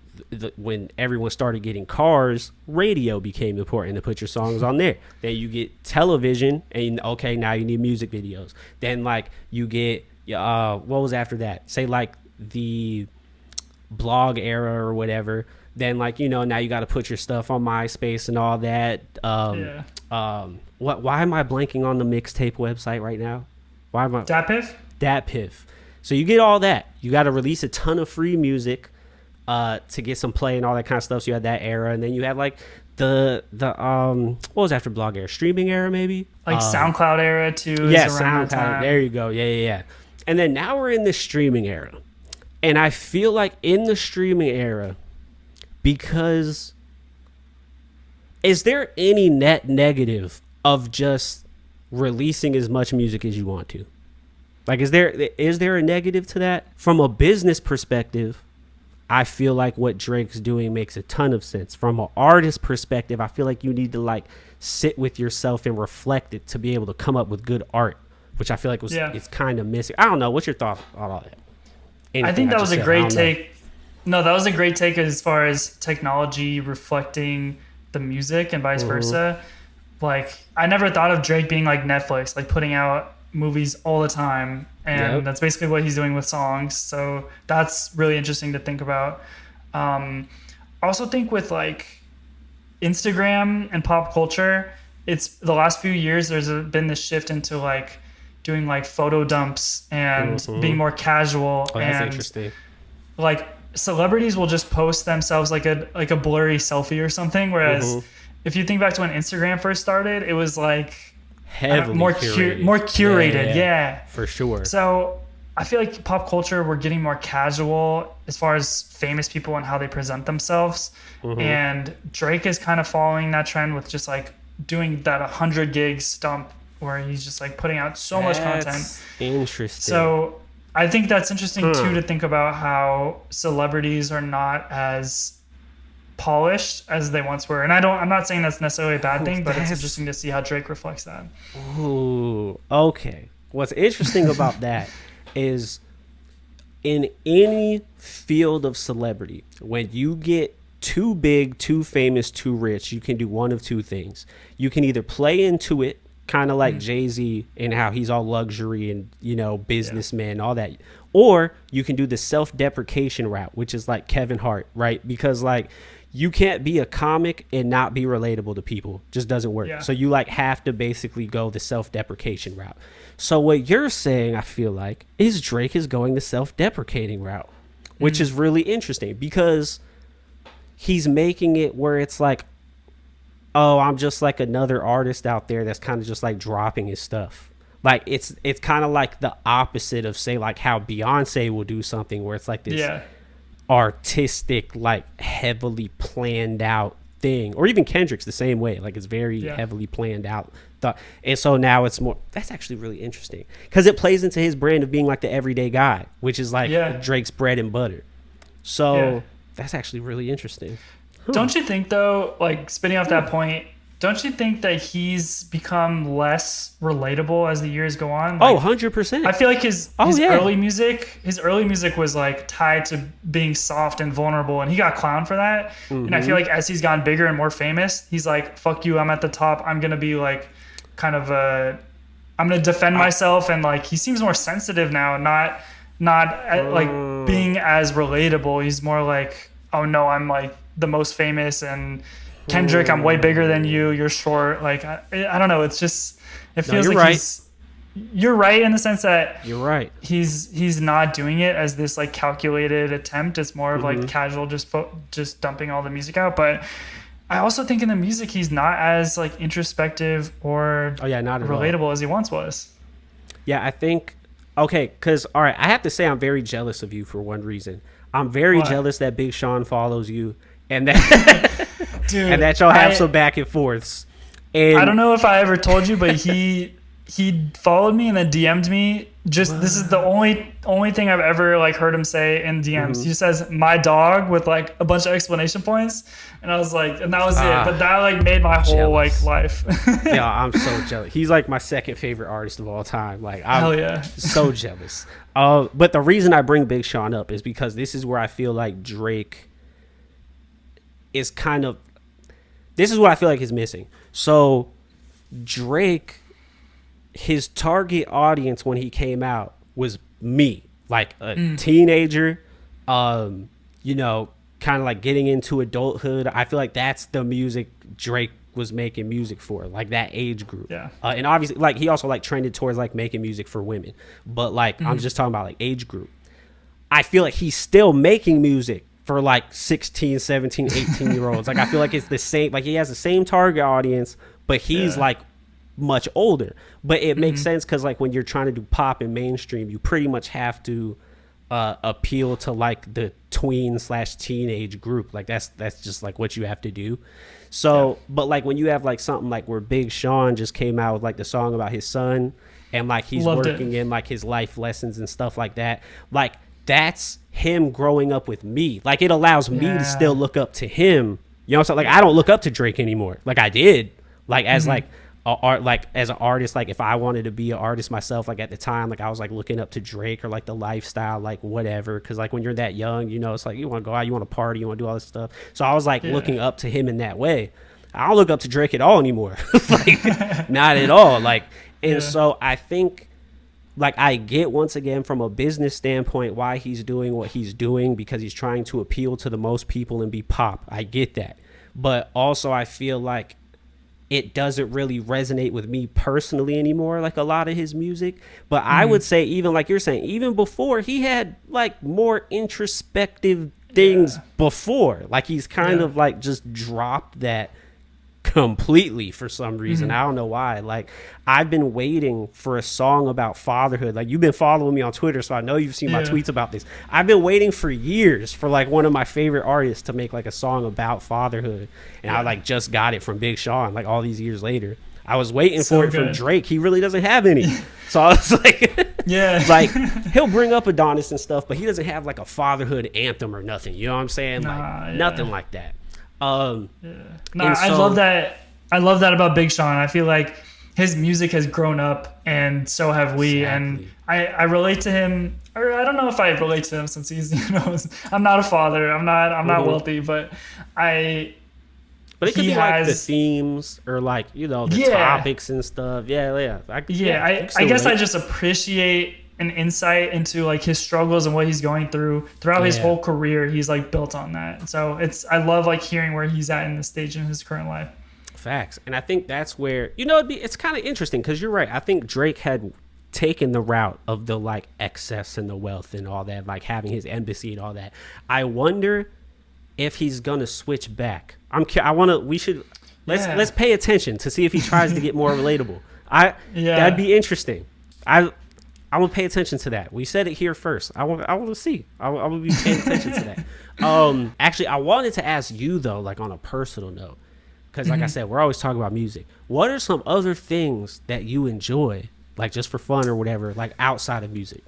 when everyone started getting cars, radio became important to put your songs on there. Then you get television, and okay, now you need music videos. Then like you get what was after that? Say like the blog era or whatever. Then like, you know, now you got to put your stuff on MySpace and all that. Why am I blanking on the mixtape website right now? Why am I DatPiff? So you get all that. You got to release a ton of free music to get some play and all that kind of stuff. So you had that era, and then you had like the what was after blog era? Streaming era, maybe? Like SoundCloud era too. Yeah, SoundCloud. There you go. Yeah. And then now we're in the streaming era. And I feel like in the streaming era, because is there any net negative of just releasing as much music as you want to? Like, is there a negative to that? From a business perspective, I feel like what Drake's doing makes a ton of sense. From an artist perspective, I feel like you need to like sit with yourself and reflect it to be able to come up with good art, which I feel like it's kind of missing. I don't know. What's your thought on all that? I think that was a great take. No, that was a great take as far as technology reflecting the music and vice versa. Like, I never thought of Drake being like Netflix, like putting out movies all the time. And that's basically what he's doing with songs. So that's really interesting to think about. I also think with like Instagram and pop culture, it's the last few years, there's been this shift into like doing like photo dumps and being more casual. Oh, that's interesting. Like, celebrities will just post themselves like a blurry selfie or something, whereas if you think back to when Instagram first started, it was like heavily more curated. Yeah, for sure. So I feel like pop culture, we're getting more casual as far as famous people and how they present themselves, and Drake is kind of following that trend with just like doing that 100 gig stump where he's just like putting out so much content. Interesting. So I think that's interesting too, to think about how celebrities are not as polished as they once were. And I'm not saying that's necessarily a bad thing, but it's interesting to see how Drake reflects that. Ooh, okay. What's interesting about that is in any field of celebrity, when you get too big, too famous, too rich, you can do one of two things. You can either play into it kind of like Jay-Z and how he's all luxury and, you know, businessman and all that. Or you can do the self-deprecation route, which is like Kevin Hart, right? Because like you can't be a comic and not be relatable to people. Just doesn't work. So you like have to basically go the self-deprecation route. So what you're saying, I feel like, is Drake is going the self-deprecating route, which is really interesting because he's making it where it's like, oh, I'm just like another artist out there that's kind of just like dropping his stuff. Like it's kind of like the opposite of, say, like how Beyonce will do something where it's like this artistic, like heavily planned out thing, or even Kendrick's the same way. Like it's very heavily planned out. And so now it's more, that's actually really interesting because it plays into his brand of being like the everyday guy, which is like Drake's bread and butter. So that's actually really interesting. Don't you think, though, like spinning off that point, don't you think that he's become less relatable as the years go on? Like, 100%. I feel like his early music was like tied to being soft and vulnerable, and he got clowned for that. And I feel like as he's gotten bigger and more famous, he's like, fuck you, I'm at the top. I'm going to be like kind of I'm going to defend myself. And like, he seems more sensitive now, not like being as relatable. He's more like, oh no, I'm like the most famous, and Kendrick, I'm way bigger than you. You're short. Like I don't know. It's just it feels like you're right in the sense that you're right. He's not doing it as this like calculated attempt. It's more of like casual, just dumping all the music out. But I also think in the music he's not as like introspective or not relatable as he once was. Yeah, I think because all right, I have to say I'm very jealous of you for one reason. I'm very jealous that Big Sean follows you. And that, dude, and that y'all have some back and forths. And I don't know if I ever told you, but he followed me and then DM'd me. Just this is the only thing I've ever like heard him say in DMs. He says "my dog" with like a bunch of exclamation points, and I was like, and that was it. But that like made my whole like life. Yeah, I'm so jealous. He's like my second favorite artist of all time. Like I'm so jealous. But the reason I bring Big Sean up is because this is where I feel like Drake is kind of, this is what I feel like is missing. So Drake, his target audience when he came out was me, like a teenager, you know, kind of like getting into adulthood. I feel like that's the music Drake was making music for, like that age group. And obviously like he also like trended towards like making music for women, but like I'm just talking about like age group. I feel like he's still making music for like 16, 17, 18-year-olds. Like I feel like it's the same, like he has the same target audience, but he's like much older. But it makes sense because like when you're trying to do pop and mainstream, you pretty much have to appeal to like the tween/teenage group. Like that's just like what you have to do. So but like when you have like something like where Big Sean just came out with like the song about his son, and like he's working in like his life lessons and stuff like that, like that's him growing up with me. Like it allows me to still look up to him. You know what I'm saying? Like I don't look up to Drake anymore. Like I did. Like as like art, like as an artist, like if I wanted to be an artist myself, like at the time, like I was like looking up to Drake or like the lifestyle, like whatever. Cause like when you're that young, you know, it's like you want to go out, you want to party, you want to do all this stuff. So I was like looking up to him in that way. I don't look up to Drake at all anymore. Like not at all. Like, and so I think, like I get once again from a business standpoint why he's doing what he's doing, because he's trying to appeal to the most people and be pop. I get that. But also I feel like it doesn't really resonate with me personally anymore, like a lot of his music. But I would say even like you're saying, even before he had like more introspective things before, like he's kind of like just dropped that completely for some reason. I don't know why. Like I've been waiting for a song about fatherhood. Like you've been following me on Twitter, so I know you've seen my tweets about this. I've been waiting for years for like one of my favorite artists to make like a song about fatherhood, and I like just got it from Big Sean like all these years later. I was waiting for it from Drake. He really doesn't have any. So I was like, like he'll bring up Adonis and stuff, but he doesn't have like a fatherhood anthem or nothing. You know what I'm saying? Like nothing like that. I love that. I love that about Big Sean. I feel like his music has grown up, and so have we. And I relate to him. Or I don't know if I relate to him since he's, you know, I'm not a father. I'm not wealthy, but But it could he be like the has themes or like, you know, the yeah. topics and stuff. Yeah. I guess I just appreciate an insight into like his struggles and what he's going through throughout his whole career. He's like built on that. So I love like hearing where he's at in the stage in his current life. Facts. And I think that's where, you know, it's kind of interesting because you're right. I think Drake had taken the route of the like excess and the wealth and all that, like having his embassy and all that. I wonder if he's gonna switch back. Let's pay attention to see if he tries to get more relatable. That'd be interesting. I will pay attention to that. We said it here first. I want to see. I will be paying attention to that. Actually, I wanted to ask you though, like on a personal note, because like I said, we're always talking about music. What are some other things that you enjoy, like just for fun or whatever, like outside of music?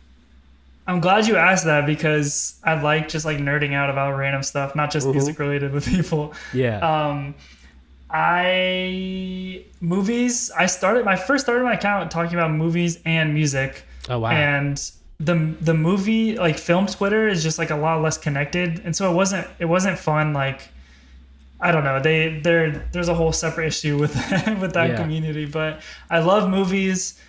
I'm glad you asked that because I like just like nerding out about random stuff, not just music related with people. Yeah. I first started my account talking about movies and music. Oh wow. And the movie like film Twitter is just like a lot less connected, and so it wasn't fun. Like I don't know, there's a whole separate issue with that community. But I love movies.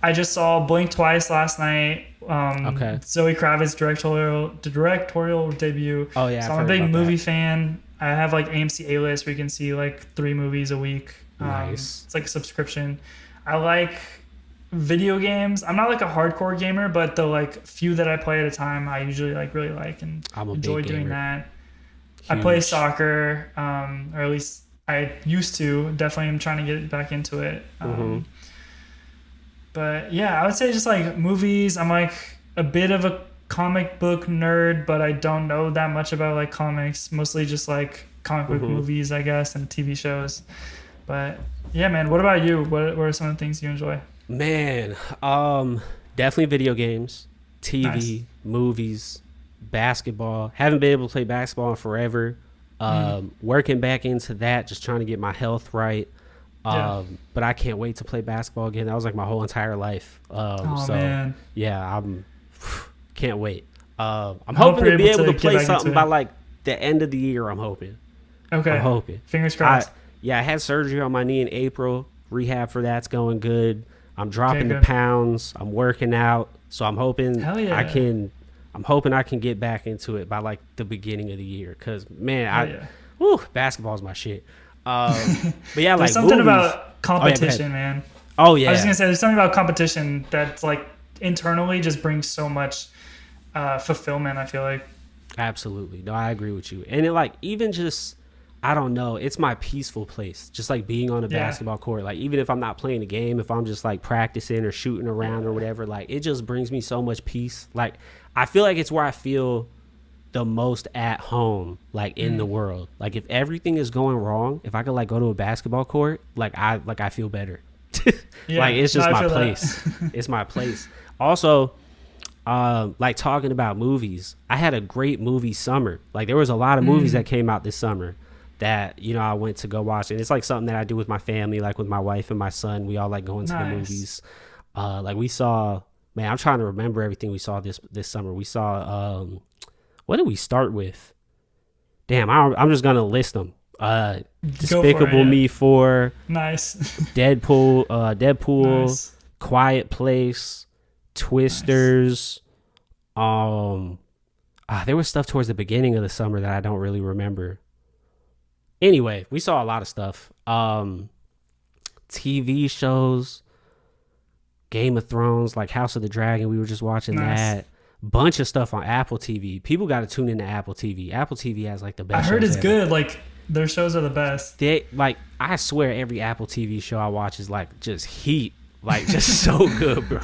I just saw Blink Twice last night. Zoe Kravitz's directorial debut. Oh yeah. So I'm a big movie fan. I have like AMC A-List where you can see like 3 movies a week. Nice. It's like a subscription. I like video games. I'm not like a hardcore gamer, but the like few that I play at a time, I usually like really like and enjoy doing that. Huge. I play soccer, or at least I used to. Definitely am trying to get back into it. But yeah, I would say just like movies. I'm like a bit of a comic book nerd, but I don't know that much about like comics. Mostly just like comic book movies, I guess, and TV shows. But yeah, man, what about you? What are some of the things you enjoy? Man, definitely video games, TV, movies, basketball. Haven't been able to play basketball in forever. Working back into that, just trying to get my health right. But I can't wait to play basketball again. That was like my whole entire life. Man. Yeah, can't wait. I'm hoping to be able to play something by like the end of the year. I'm hoping. Okay. I'm hoping. Fingers crossed. I had surgery on my knee in April. Rehab for that's going good. I'm dropping the pounds. I'm working out. So I'm hoping I can get back into it by like the beginning of the year. Cause man, basketball is my shit. But yeah, there's something about competition, man. Oh yeah. I was gonna say there's something about competition that's like internally just brings so much fulfillment, I feel like. Absolutely. No, I agree with you. And it like even just I don't know, it's my peaceful place. Just like being on a basketball court. Like even if I'm not playing a game, if I'm just like practicing or shooting around or whatever, like it just brings me so much peace. Like I feel like it's where I feel the most at home, like in the world. Like if everything is going wrong, if I could like go to a basketball court, I feel better. Like it's just my place. It's my place. Also, like talking about movies, I had a great movie summer. Like there was a lot of movies that came out this summer that, you know, I went to go watch. And it's like something that I do with my family, like with my wife and my son. We all like going to the movies. Like we saw, man, I'm trying to remember everything we saw this summer. We saw, what did we start with? Damn, I'm just going to list them. Despicable Me 4. Nice. Deadpool. Nice. Quiet Place. Twisters. Nice. There was stuff towards the beginning of the summer that I don't really remember. Anyway, we saw a lot of stuff. TV shows. Game of Thrones, like House of the Dragon. We were just watching that. Bunch of stuff on Apple TV. People got to tune into Apple TV. Apple TV has like the best. I heard it's ever. good. Like their shows are the best. I swear every Apple TV show I watch is like just heat. Like just so good, bro.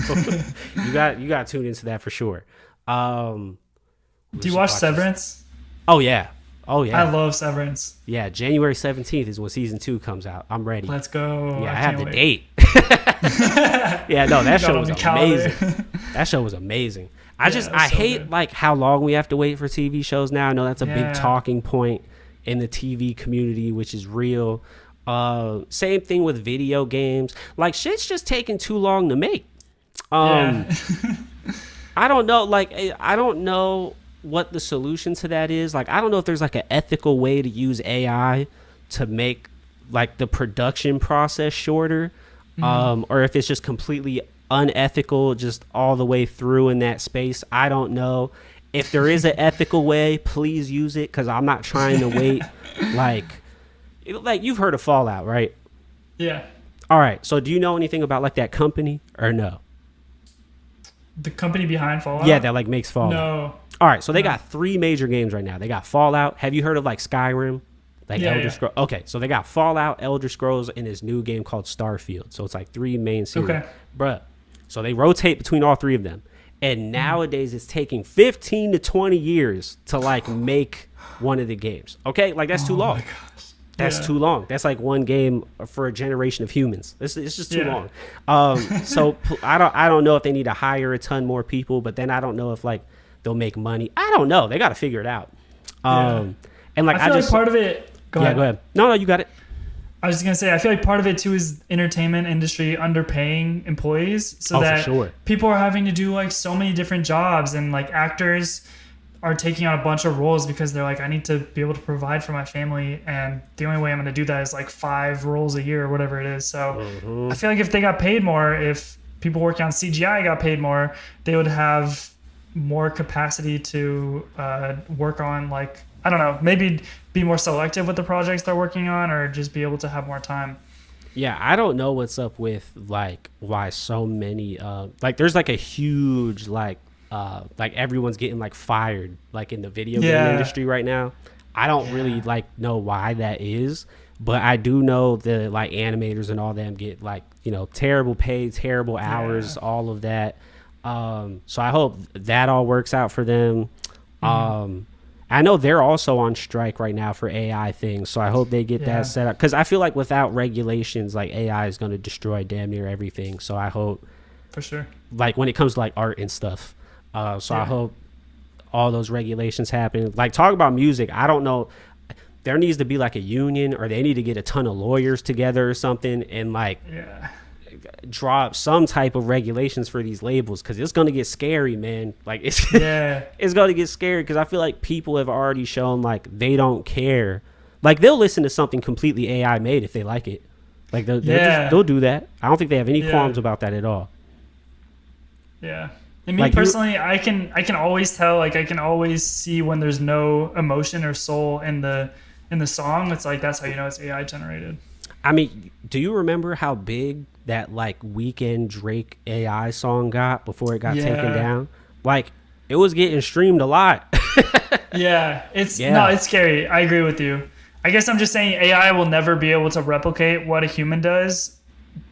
You got to tune into that for sure. Do you watch Severance? Oh yeah. I love Severance. Yeah, January 17th is when season 2 comes out. I'm ready. Let's go. Yeah, I have the date. Yeah, no, that show was amazing. That show was amazing. I hate like how long we have to wait for TV shows now. I know that's a big talking point in the TV community, which is real. Same thing with video games. Like shit's just taking too long to make. I don't know. Like I don't know what the solution to that is. Like I don't know if there's like an ethical way to use AI to make like the production process shorter, or if it's just completely unethical just all the way through in that space. I don't know. If there is an ethical way, please use it, because I'm not trying to wait. like you've heard of Fallout, right? Yeah. All right. So do you know anything about like that company or no? The company behind Fallout? Yeah, that like makes Fallout. No. All right. So they got 3 major games right now. They got Fallout. Have you heard of like Skyrim? Like Elder Scrolls. Okay. So they got Fallout, Elder Scrolls, and this new game called Starfield. So it's like 3 main series. Okay. Bruh. So they rotate between all 3 of them. And nowadays it's taking 15 to 20 years to like make one of the games. Okay? Like that's too long. My gosh. That's too long. That's like one game for a generation of humans. It's just too long. So I don't know if they need to hire a ton more people, but then I don't know if like they'll make money. I don't know. They got to figure it out. And like I feel like part of it. Go ahead. No, you got it. I was just gonna say, I feel like part of it too is entertainment industry underpaying employees, so that people are having to do like so many different jobs, and like actors are taking on a bunch of roles because they're like, I need to be able to provide for my family, and the only way I'm going to do that is like 5 roles a year or whatever it is. So I feel like if they got paid more, if people working on CGI got paid more, they would have more capacity to work on, like, I don't know, maybe be more selective with the projects they're working on, or just be able to have more time. Yeah, I don't know what's up with like why so many like there's like a huge like everyone's getting like fired like in the video game industry right now. I don't really like know why that is, but I do know that like animators and all them get like, you know, terrible pay, terrible hours, all of that. So I hope that all works out for them. I know they're also on strike right now for AI things, so I hope they get that set up, because I feel like without regulations, like AI is going to destroy damn near everything. So I hope, for sure, like when it comes to like art and stuff. I hope all those regulations happen. Like, talk about music. I don't know. There needs to be like a union, or they need to get a ton of lawyers together or something, and like draw up some type of regulations for these labels, because it's going to get scary, man. Like it's it's going to get scary, because I feel like people have already shown like they don't care. Like they'll listen to something completely AI made if they like it. Like they'll do that. I don't think they have any qualms about that at all. Yeah. And me personally, I can always tell, like I can always see when there's no emotion or soul in the song. It's like, that's how you know it's AI generated. I mean, do you remember how big that like Weekend Drake AI song got before it got taken down? Like it was getting streamed a lot. It's scary. I agree with you. I guess I'm just saying AI will never be able to replicate what a human does,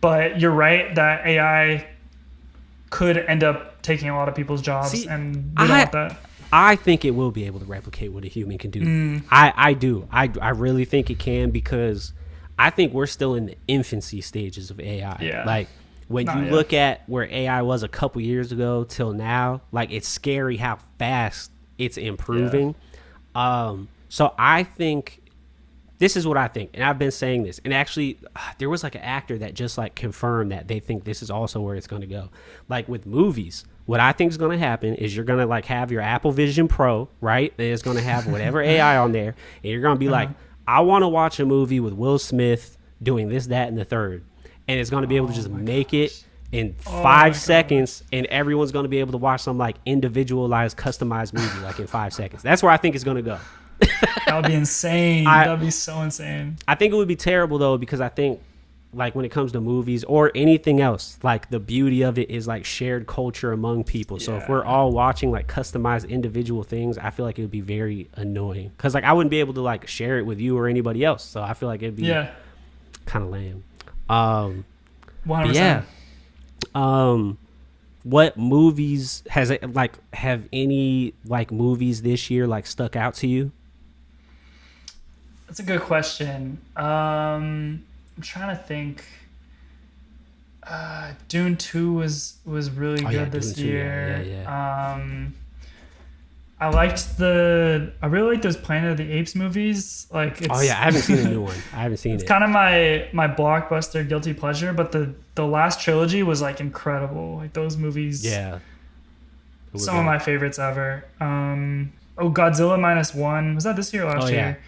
but you're right that AI could end up taking a lot of people's jobs, and we don't want that. I think it will be able to replicate what a human can do. I do. I really think it can, because I think we're still in the infancy stages of AI. Yeah. Like when you look at where AI was a couple years ago till now, like it's scary how fast it's improving. So I think this is what I think, and I've been saying this, and actually there was like an actor that just like confirmed that they think this is also where it's going to go. Like with movies, what I think is going to happen is you're going to like have your Apple Vision Pro, right? And it's going to have whatever AI on there, and you're going to be like, I want to watch a movie with Will Smith doing this, that, and the third, and it's going to be able to just make it in 5 seconds, and everyone's going to be able to watch some like individualized, customized movie like in 5 seconds. That's where I think it's going to go. That would be insane. That would be so insane. I think it would be terrible though, because I think like when it comes to movies or anything else, like the beauty of it is like shared culture among people. So if we're all watching like customized individual things, I feel like it would be very annoying, because like I wouldn't be able to like share it with you or anybody else. So I feel like it'd be kind of lame. 100%. What movies have any like movies this year like stuck out to you? That's a good question. I'm trying to think. Dune 2 was really good this year. I really like those Planet of the Apes movies. Like, it's, I haven't seen a new one. I haven't seen it. It's kind of my blockbuster guilty pleasure, but the last trilogy was like incredible. Like those movies. Yeah. Some of my favorites ever. Godzilla -1. Was that this year or last year?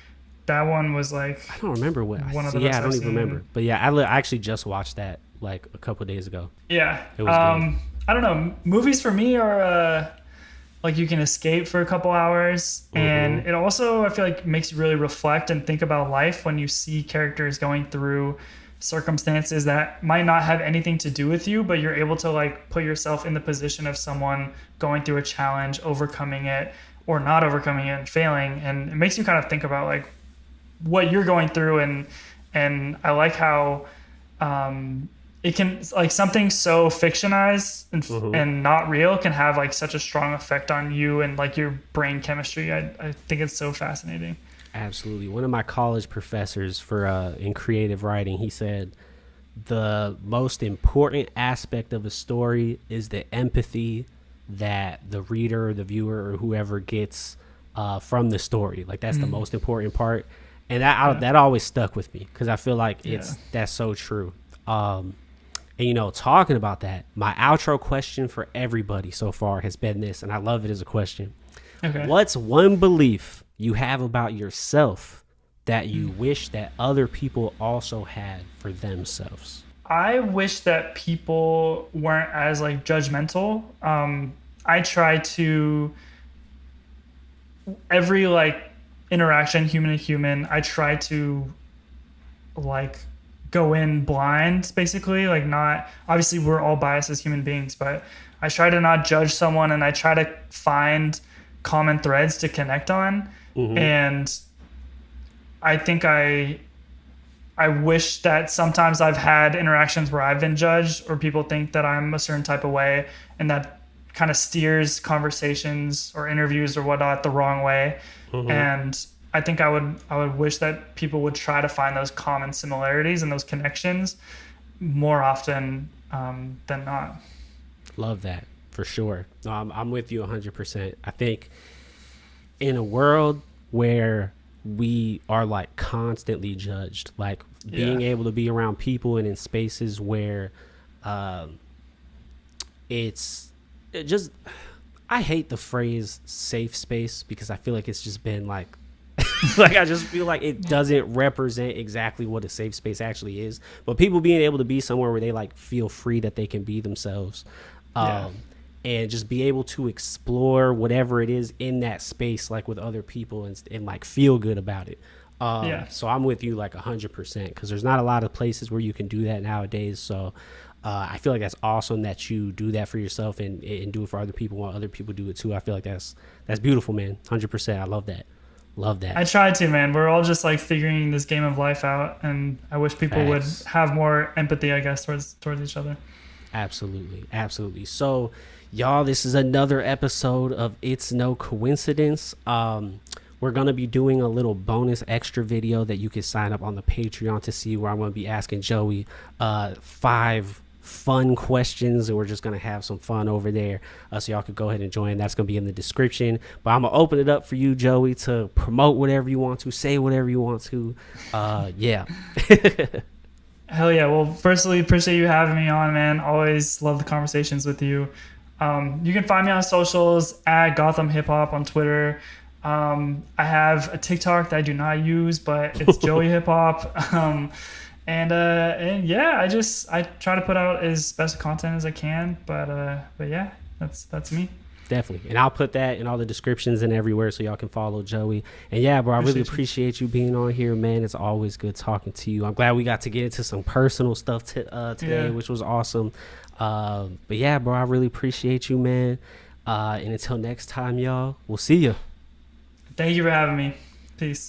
That one was like I don't remember what. one of the Yeah, best I don't I've even seen. remember. But yeah, I actually just watched that like a couple days ago. Yeah. It was good. I don't know. Movies for me are like you can escape for a couple hours, and it also I feel like makes you really reflect and think about life when you see characters going through circumstances that might not have anything to do with you, but you're able to like put yourself in the position of someone going through a challenge, overcoming it or not overcoming it and failing, and it makes you kind of think about like what you're going through. And I like how it can like something so fictionized and not real can have like such a strong effect on you and like your brain chemistry. I think it's so fascinating. Absolutely. One of my college professors for in creative writing, he said the most important aspect of a story is the empathy that the reader, the viewer, or whoever gets from the story. Like that's the most important part, and that always stuck with me because I feel like that's so true. And you know, talking about that, my outro question for everybody so far has been this, and I love it as a question. Okay. What's one belief you have about yourself that you wish that other people also had for themselves? I wish that people weren't as like judgmental. I try to every like interaction human to human, I try to like go in blind basically, like not obviously we're all biased as human beings, but I try to not judge someone and I try to find common threads to connect on. And I think I wish that sometimes I've had interactions where I've been judged or people think that I'm a certain type of way, and that kind of steers conversations or interviews or whatnot the wrong way. And I think I would wish that people would try to find those common similarities and those connections more often than not. Love that for sure. No, I'm with you 100%. I think in a world where we are like constantly judged, like being able to be around people and in spaces where it's it just I hate the phrase safe space because I feel like it's just been like like I just feel like it doesn't represent exactly what a safe space actually is. But people being able to be somewhere where they like feel free that they can be themselves and just be able to explore whatever it is in that space like with other people and like feel good about it. So I'm with you like 100% because there's not a lot of places where you can do that nowadays. So I feel like that's awesome that you do that for yourself and do it for other people while other people do it too. I feel like that's beautiful, man. 100%. I love that. Love that. I try to, man. We're all just like figuring this game of life out, and I wish people would have more empathy, I guess, towards each other. Absolutely. Absolutely. So, y'all, this is another episode of It's No Coincidence. We're going to be doing a little bonus extra video that you can sign up on the Patreon to see, where I'm going to be asking Joey 5 fun questions, and we're just going to have some fun over there. So y'all could go ahead and join. That's going to be in the description. But I'm going to open it up for you, Joey, to promote whatever you want to, say whatever you want to. Yeah. Hell yeah. Well, firstly, appreciate you having me on, man. Always love the conversations with you. You can find me on socials at GothamHipHop on Twitter. I have a TikTok that I do not use, but it's JoeyHipHop. And yeah, I try to put out as best content as I can, but yeah, that's me. Definitely. And I'll put that in all the descriptions and everywhere so y'all can follow Joey. And yeah, bro, I really appreciate you being on here, man. It's always good talking to you. I'm glad we got to get into some personal stuff today, which was awesome. But yeah, bro, I really appreciate you, man. And until next time, y'all, we'll see you. Thank you for having me. Peace.